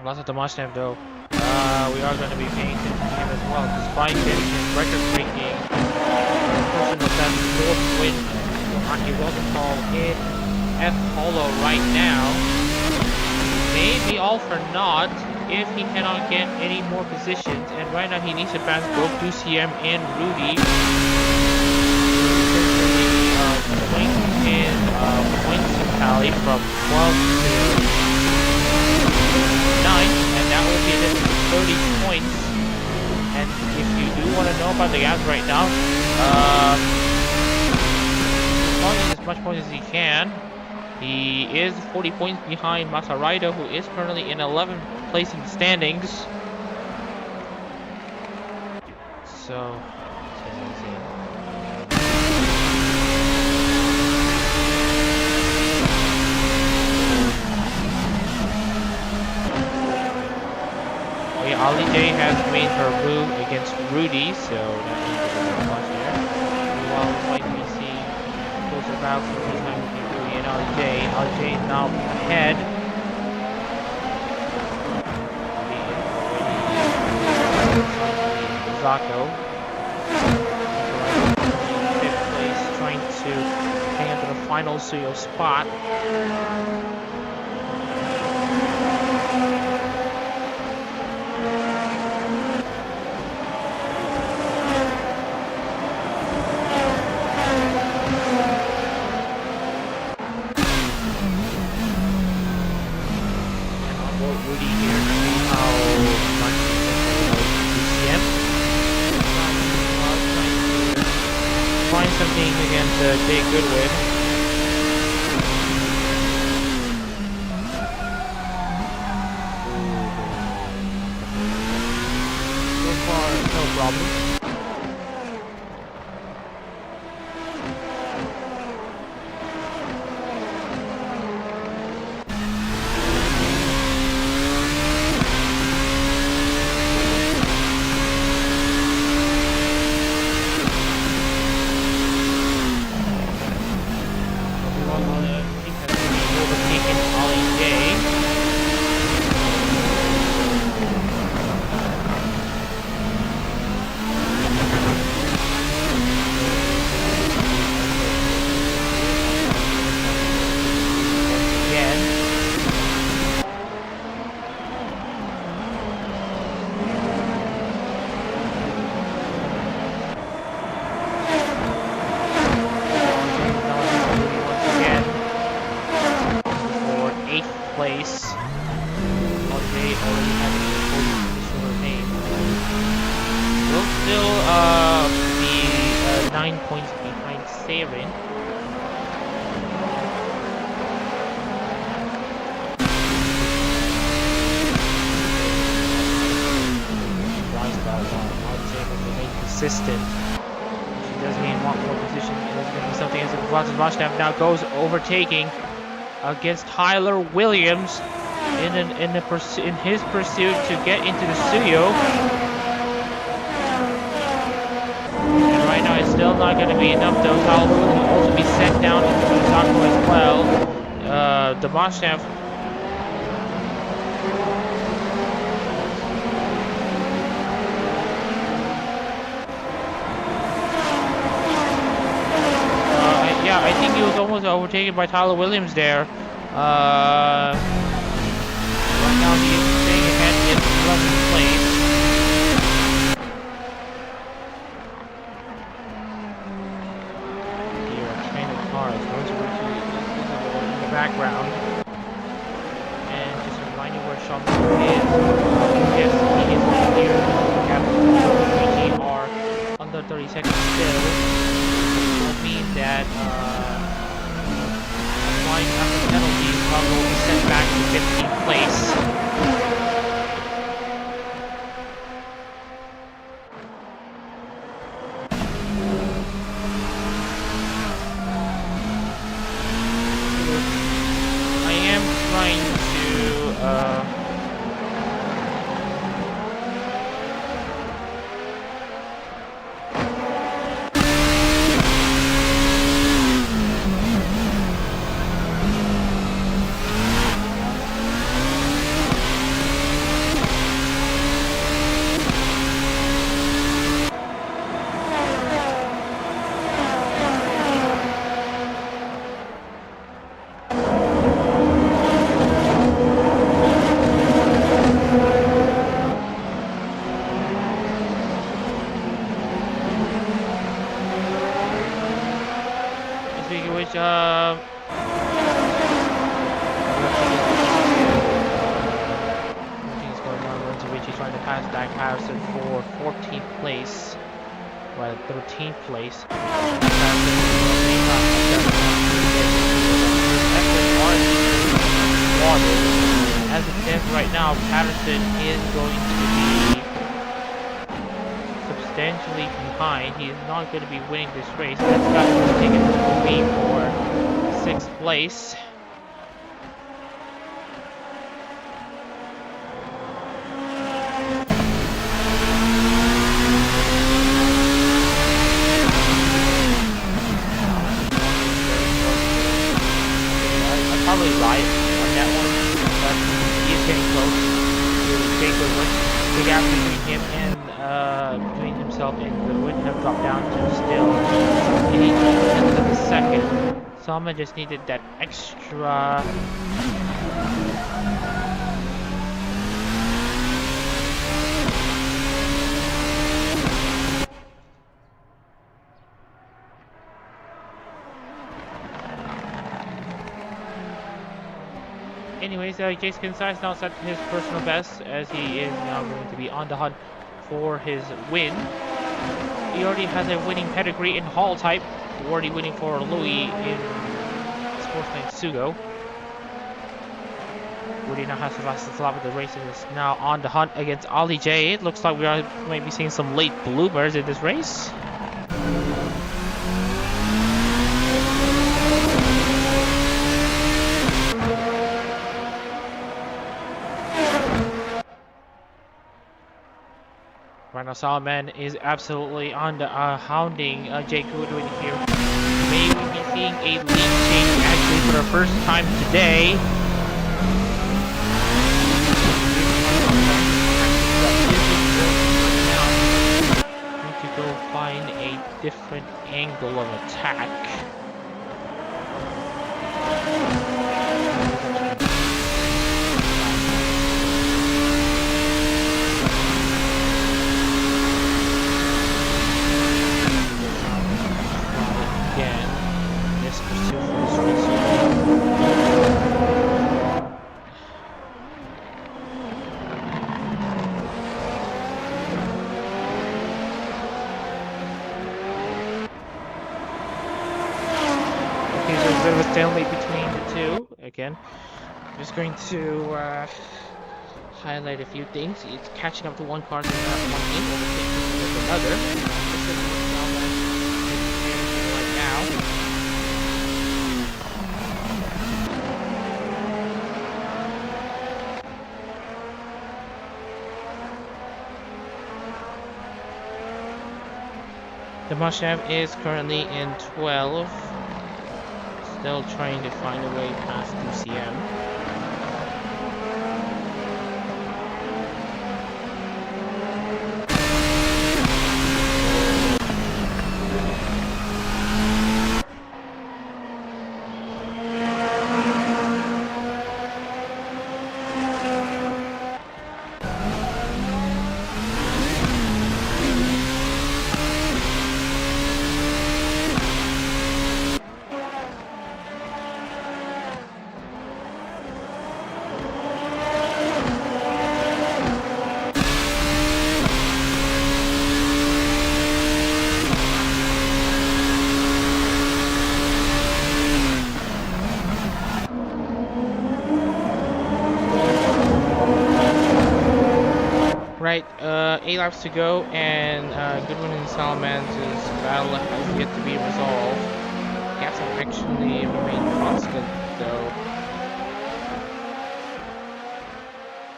Lots of Tomachev though. We are going to be paying attention to him as well, despite getting his record-breaking personal best fourth win Hockey Rosenthal in F Holo right now. Maybe all for naught if he cannot get any more positions, and right now he needs to pass both DCM and Rudy. Swing his points tally from 12 to 9, and that will be a difference of 30 points. And if you do want to know about the gaps right now, he's as much points as he can. He is 40 points behind Masarida, who is currently in 11th place in the standings. So, Ali J has made her move against Rudy, so that means there's a bunch there. Meanwhile, we might be seeing closer battles between Rudy and Ali J. Ali J is now ahead. Zako. In 5th place, trying to hang on to the final Suyo spot. Something against Jay Goodwin. So far, no problem. Consistent. She does mean want more position. There's going to be something as Vashnav now goes overtaking against Tyler Williams in his pursuit to get into the studio. And right now it's still not going to be enough though. Tyler Williams will also be sent down into the Zako as well. The Vashnav I think he was almost overtaken by Tyler Williams there. Right now he is staying ahead in 11th place. Here, a train of cars going to in the background. And just a reminder where Sean is. Yes, he is here. We are under 30 seconds still. Mean that applying after penalties will be sent back to 15th place. trying to Motegi trying to pass Adak-RMS for 14th place, well, 13th place. As it stands right now, Patterson is going to be substantially behind. He is not going to be winning this race. That's got to take it to me for 6th place. I probably lied on that one, but he is getting close to take the win. The gap between him and between himself and Goodwin have dropped down to still 8 of a second. Salma just needed that extra. Anyways, Jason Kensai now set his personal best as he is now going to be on the hunt for his win. He already has a winning pedigree in Hall type, already winning for Louis in Sportsman Sugo. Woody now has the fastest lap of the race and is now on the hunt against Ali J. It looks like we might be seeing some late bloomers in this race. Right now, Solomon is absolutely on the hounding Jake Goodwin here. Maybe be seeing a lead change actually for the first time today. Need to go find a different angle of attack. Stalemate between the two. Again, I'm just going to highlight a few things. It's catching up to one car and not one in, overtaking with another. This is right now. The Mashab is currently in 12th. Still trying to find a way past 2CM. Right, 8 laps to go, and Goodwin and Salaman's battle has yet to be resolved. Gaps have actually remained constant, though.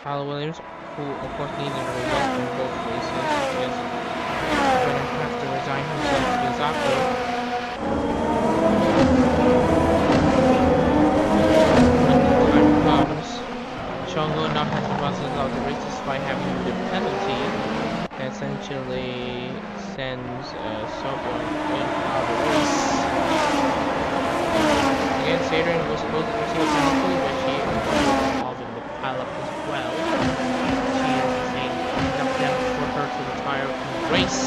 Tyler Williams, who of course needed a result in both races, is going to have to resign himself to Zako. When the time comes, Chongo now has to bust out the race despite having the penalty that essentially sends someone out of the race. Again, Sadrian was supposed to receive a penalty, but she was involved in the pileup as well. She is saying enough damage for her to retire from the race.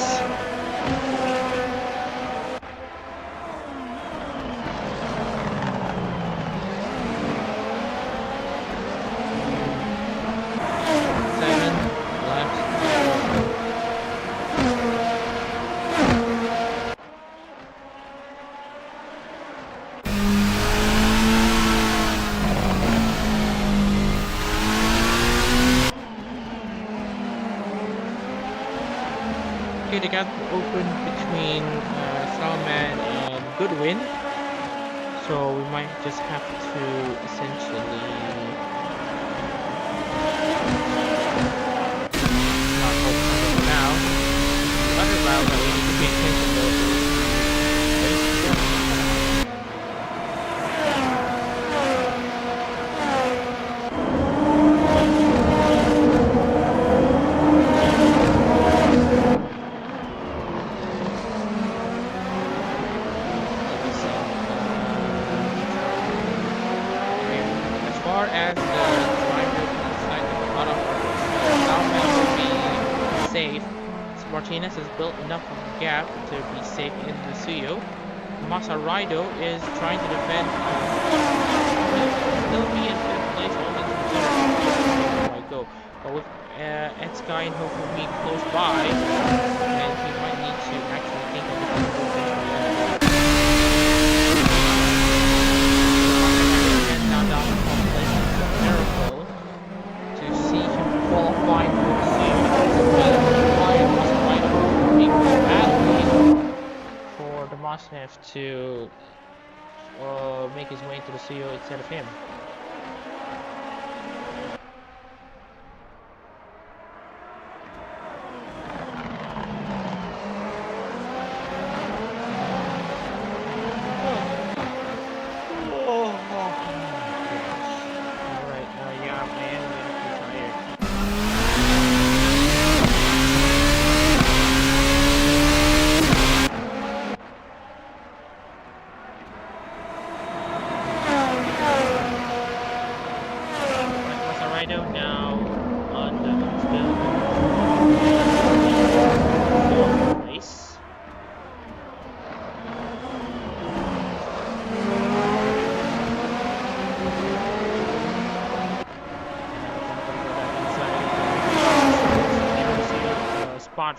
Okay, the gap opened between Salman and Goodwin, so we might just have to essentially not focus on it now. The other route that we need to pay attention to is Martinez has built enough of a gap to be safe in the Suyo. Masaraido is trying to defend. Still be in fifth place, only considered might go. But with Etsky and Hofu being close by, and he might need to actually think of different rotation. And now down to one place is a miracle to see him qualifying for the Suyo. For Demosthev to make his way into the CEO instead of him.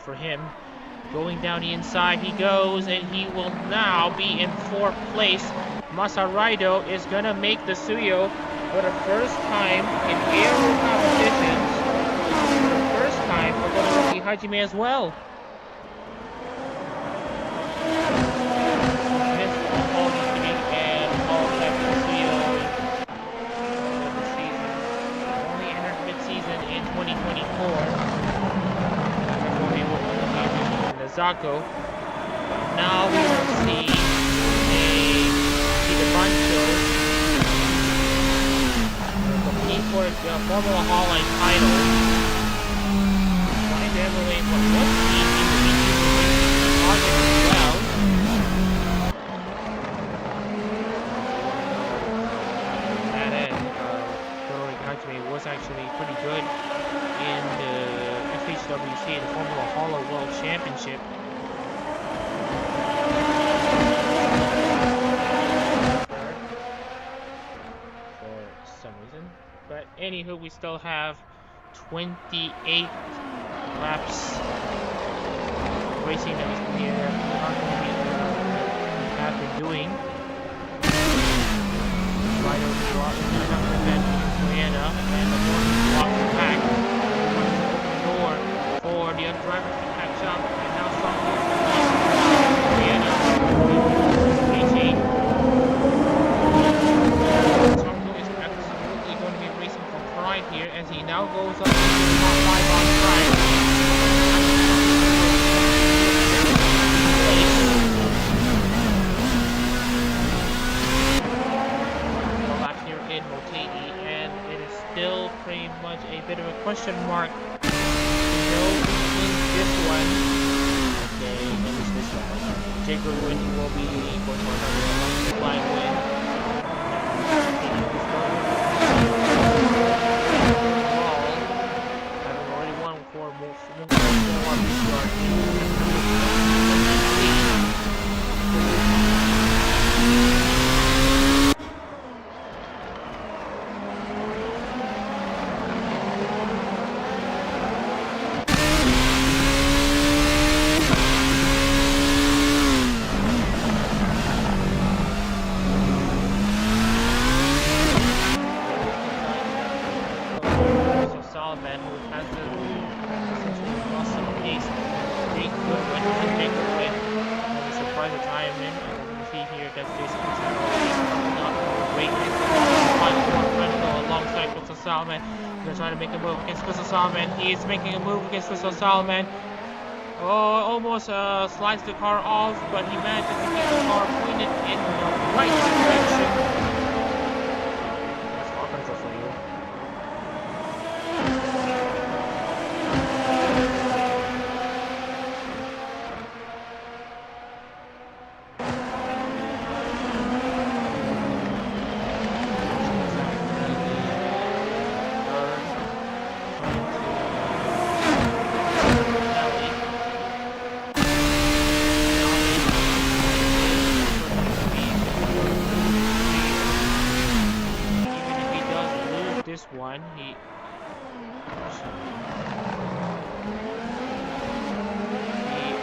For him, going down the inside he goes, and he will now be in fourth place. Masaraido is gonna make the Suyo for the first time in aero competitions. First time for Todoroki Hajime as well. Missed all the three and all left the Suyo the season. Only entered mid-season in 2024. Zako. Now we will see the Bancho compete for the Formula Hololive title. Trying to emulate what was seen in the VTuber project as well. That end, Todoroki Hajime was actually pretty good in the FHWC, the Formula Holo World Championship. For some reason. But anywho, we still have 28 laps racing that we have been doing. Right over the rock, Guyana, and the morning walk back. For the other driver to catch up, and now something Vienna racing. Tongo is absolutely going to be racing for pride inside here as he now goes up to the top 5 on track. Lap here in Motegi, and it is still pretty much a bit of a question mark. No wins this one. Okay, at least this one. Jake Goodwin will be going for another line win. Having already won for Solomon, who has essentially lost some pace. Jake Goodwin and Jake Goodwin has a surprise retirement. As you can see here, that's Jason Pizarro coming up. Wait, final trying to go alongside Crystal Solomon. They're trying to make a move against Crystal Solomon. He is making a move against Crystal Solomon. Oh, almost slides the car off, but he manages to keep the car pointed in the right direction. That's car control for you. One, he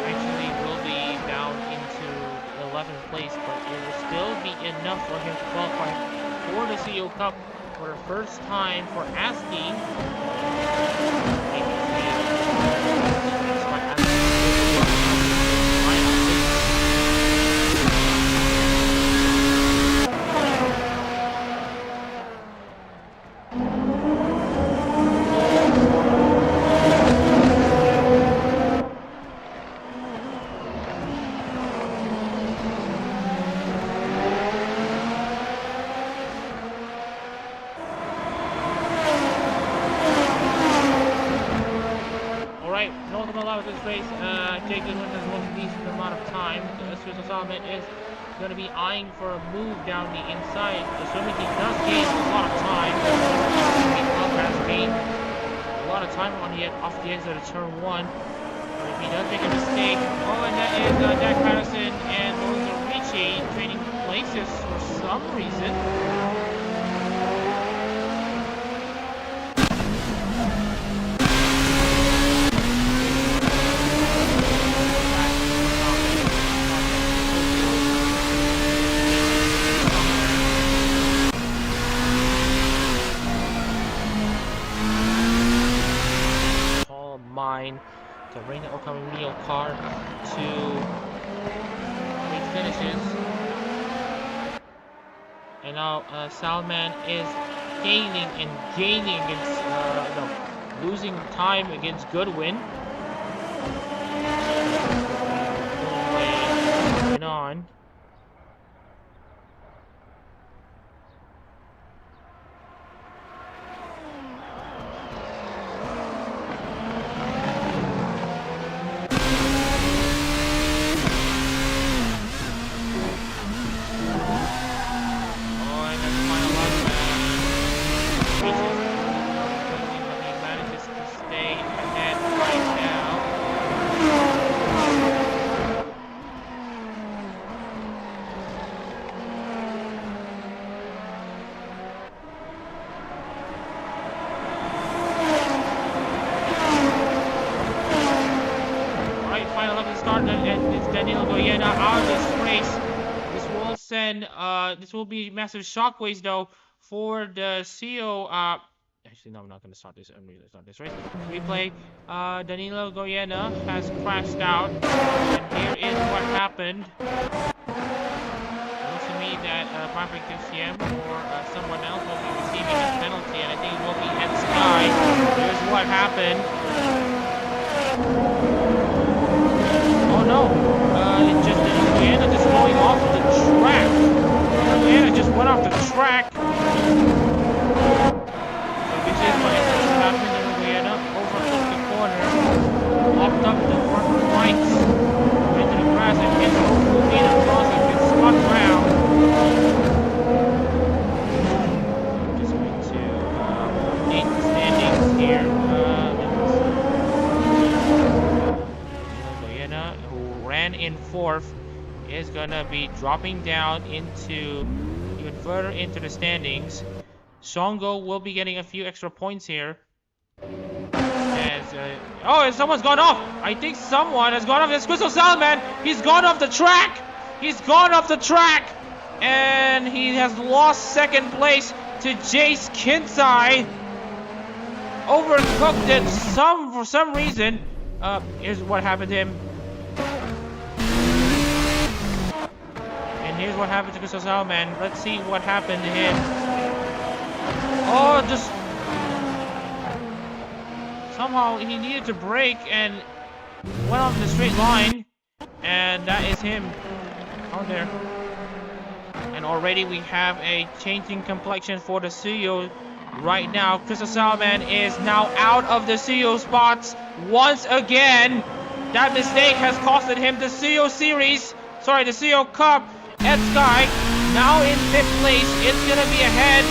actually will be down into 11th place, but it will still be enough for him to qualify for the CEO Cup for the first time for asking. Jake Goodwin has lost a decent amount of time. Crystal Solomon is going to be eyeing for a move down the inside, assuming he does gain a lot of time. He has gained a lot of time off the exit of turn 1. But if he does make a mistake, and that is Jack Patterson and Lorenzo Ricci trading places for some reason. To bring the Okamorio car to great finishes. And now Salman is gaining against losing time against Goodwin. Going on. This will be massive shockwaves though for the CEO. Actually, no, I'm not going to start this. I'm going to start this race. Replay. Danilo Goyena has crashed out, and here is what happened. It looks to me that Perfect FCM or someone else will be receiving a penalty, and I think it will be at what happened. Oh no, it just Guyana just going off the track. Guyana just went off the track. So this is what is happening. Guyana overtook the corner, locked up the front lights into the grass and hit the across and gets spun around. I'm just going to update the standings here. Guyana, who ran in fourth, is gonna be dropping down into even further into the standings. Shongo will be getting a few extra points here. And someone's gone off. I think someone has gone off. It's Crystal Salman. He's gone off the track. He's gone off the track, and he has lost second place to Jace Kinsai. Overcooked it for some reason. Here's what happened to him. And here's what happened to Crystal Salman. Let's see what happened to him. Oh, just somehow he needed to brake and went off the straight line, and that is him out there. And already we have a changing complexion for the Suyo right now. Crystal Salman is now out of the Suyo spots once again. That mistake has costed him the Suyo series, sorry, the Suyo Cup. Ed Sky now in 5th place. It's gonna be ahead.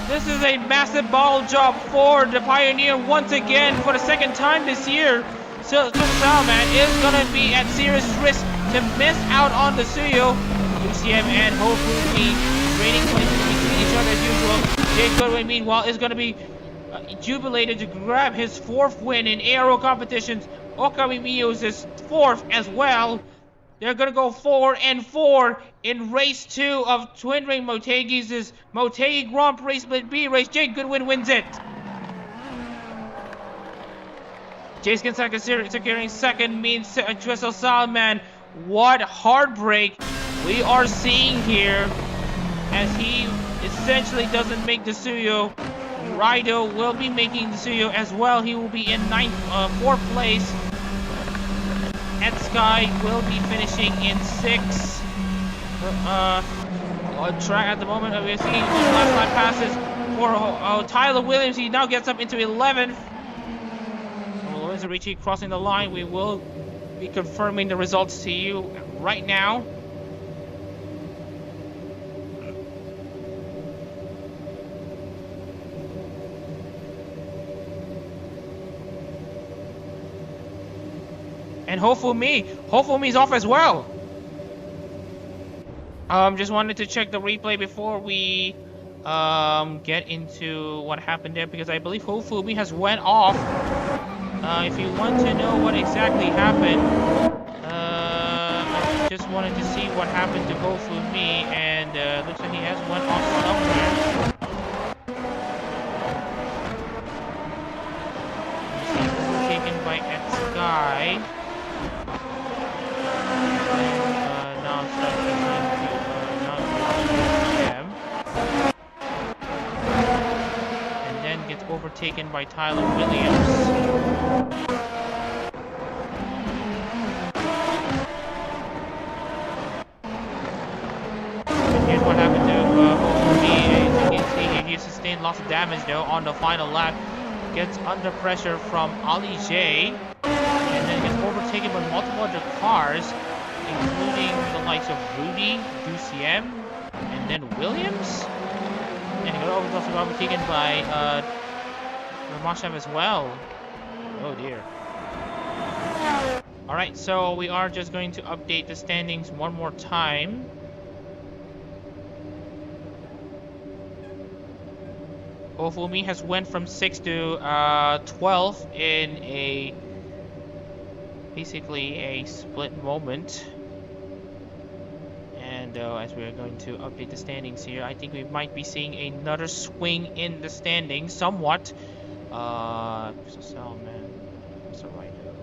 This is a massive ball job for the Pioneer once again for the second time this year. So Salman is gonna be at serious risk to miss out on the Suyo. UCM and Hofu trading places between each other as usual. Jake Goodwin, meanwhile, is gonna be jubilated to grab his 4th win in aero competitions. Okami Miyo's is 4th as well. They're gonna go 4 and 4 in race 2 of Twin Ring Motegi's is Motegi Grand Prix Split B race. Jake Goodwin wins it. Jace Kinsaka securing 2nd means Crystal Salman. What heartbreak we are seeing here as he essentially doesn't make the Suyo. Raido will be making the Suyo as well. He will be in 4th place. Ed Sky will be finishing in 6th. On track at the moment, we're seeing last lap passes for Tyler Williams. He now gets up into 11th. Lorenzo Ricci crossing the line. We will be confirming the results to you right now. And Hofumi's off as well. Just wanted to check the replay before we get into what happened there, because I believe Hofumi has went off. If you want to know what exactly happened, I just wanted to see what happened to Hofumi, and looks like he has went off somewhere. Taken by Ed Sky. And then gets overtaken by Tyler Williams. And here's what happened to Hofumi. You can see here he sustained lots of damage though on the final lap. Gets under pressure from Ali J. And then gets overtaken by multiple other cars, including the likes of Rudy, DCM, and then Williams. And he got also overtaken by Ramashev as well. Oh dear. Alright, so we are just going to update the standings one more time. Ofumi has went from 6th to 12th in basically a split moment. And as we're going to update the standings here, I think we might be seeing another swing in the standings somewhat. So Salman, Mr. Raido,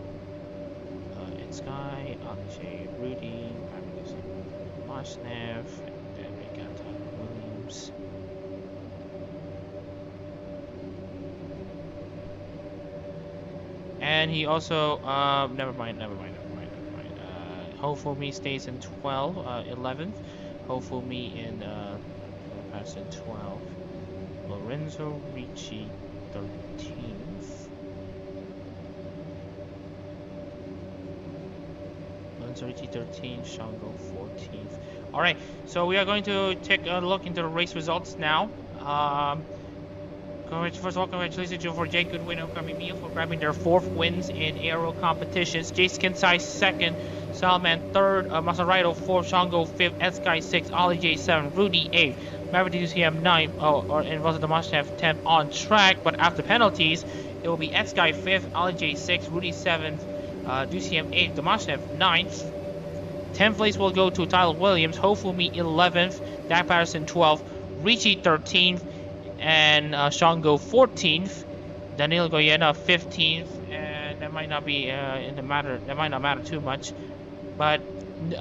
Ed Sky, Akshay, Rudy, Marsnev, Williams. And he also, never mind. Hofumi stays in 11th. Hofumi in, pass in 12. Lorenzo Ricci, 13th. Lorenzo Ricci, 13th. Shango, 14th. Alright, so we are going to take a look into the race results now. First of all, congratulations for Jake Goodwin and Kamimiya for grabbing their 4th wins in aero competitions. Jace Kinsai 2nd, Salman 3rd, Masaraido 4th, Shango 5th, Eskai 6th, Ali J 7th, Rudy 8th, Maverick DCM 9th, and Rosa Damashnev 10th on track, but after penalties, it will be Eskai 5th, Ali J 6th, Rudy 7th, DCM 8th, Damashnev 9th. 10th place will go to Tyler Williams, Hofumi 11th, Dak Patterson 12th, Ricci 13th, and Shango 14th, Danilo Goyena 15th, and that might not be that might not matter too much, but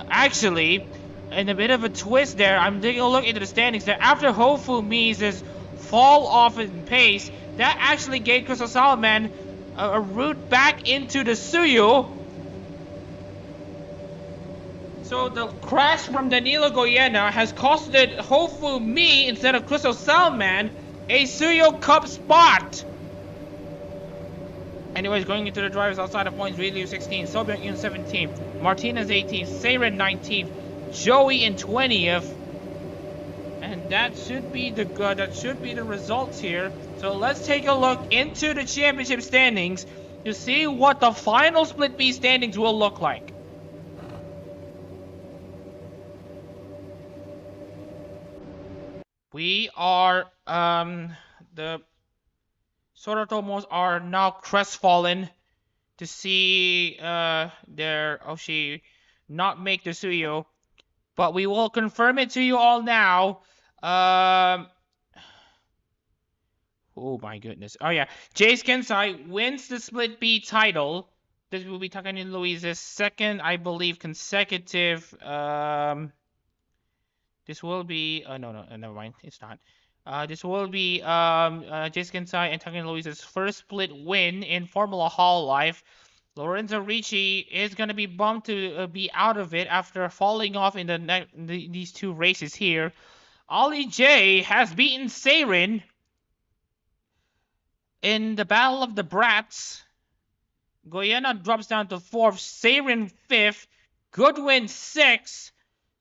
actually, in a bit of a twist there, I'm taking a look into the standings there. After Hofumi's fall off in pace, that actually gave Crystal Solomon a route back into the Suyo. So the crash from Danilo Goyena has costed Hofumi instead of Crystal Salman a Suyo Cup spot. Anyways, going into the drivers outside of points, Ridley 16th, Sobyung in 17th, Martinez 18th, Seiren 19th, Joey in 20th, and that should be the results here. So let's take a look into the championship standings to see what the final Split B standings will look like. We are, the Sorotomos are now crestfallen to see their Oshi not make the Suyo, but we will confirm it to you all now. Oh my goodness. Oh yeah, Jace Kensai wins the Split B title. This will be Takani Louise's second, I believe, consecutive, this will be, no, never mind, it's not. This will be Jace Kensai and Takani Louise's first split win in Formula Hololive. Lorenzo Ricci is going to be bummed to be out of it after falling off in these two races here. Ollie J has beaten Seiren in the Battle of the Brats. Goyena drops down to 4th, Seiren 5th, Goodwin 6th,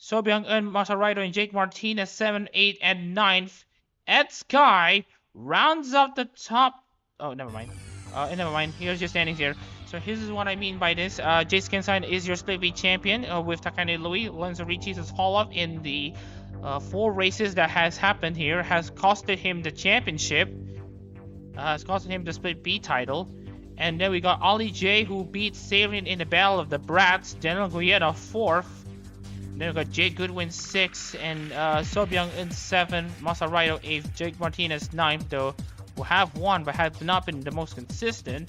Sobyung and Masaraido and Jake Martinez 7th, 8th, and 9th. Ed Sky rounds up the top. Oh, never mind. Never mind. Here's your standings here. So this is what I mean by this. Jace Kensai is your Split B champion with Takane Louis. Lorenzo Ricci's fall off in the 4 races that has happened here has costed him the championship. Has costed him the Split B title. And then we got Ollie J, who beat Seiren in the Battle of the Brats. Daniel Goyena 4th. Then we got Jake Goodwin 6th and Sobyung in 7th, Masaraido 8th, Jake Martinez 9th, though who have won but have not been the most consistent.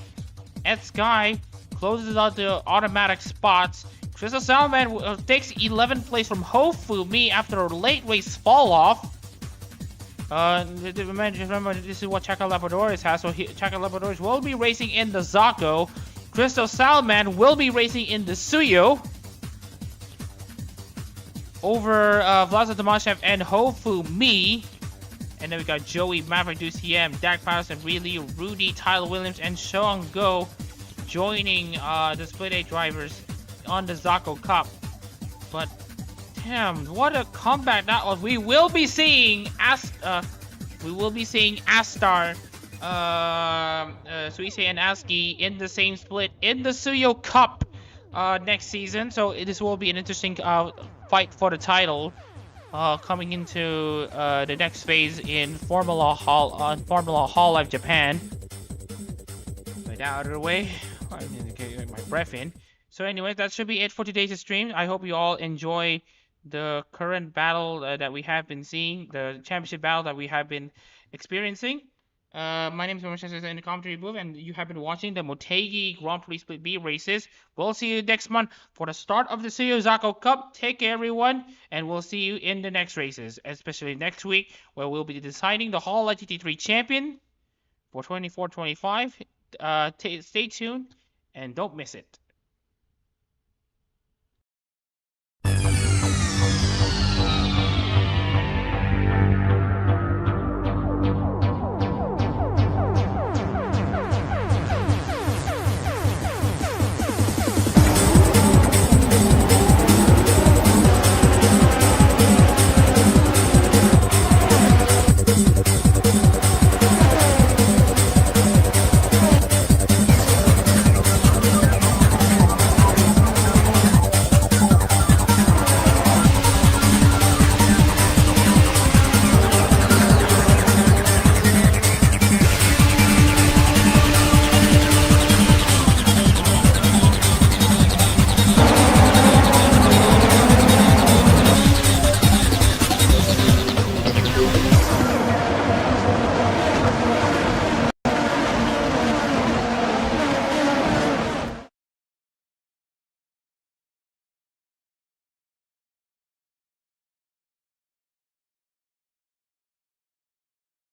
Ed Sky closes out the automatic spots. Crystal Salman takes 11th place from Hofumi after a late race fall off. Remember, this is what Chaka Labradores has, so Chaka Labradores will be racing in the Zako. Crystal Salman will be racing in the Suyo over Vlaza Tomashev and Hofumi. And then we got Joey, Maverick, DCM, Dak Patterson, Really, Rudy, Tyler Williams, and Sean Go joining the Split A drivers on the Zako Cup. But damn, what a comeback that was! We will be seeing Astar, Suise and Aski in the same split in the Suyo Cup next season. So this will be an interesting fight for the title coming into the next phase in Formula Hololive Japan. Get out of the way. I need to get my breath in. So anyways, that should be it for today's stream. I hope you all enjoy the current battle that we have been seeing, the championship battle that we have been experiencing. My name is Momoshi in the commentary booth, and you have been watching the Motegi Grand Prix Split B races. We'll see you next month for the start of the Suyozako Cup. Take care, everyone, and we'll see you in the next races, especially next week, where we'll be deciding the Hololive TT3 champion for 24-25. Stay tuned, and don't miss it.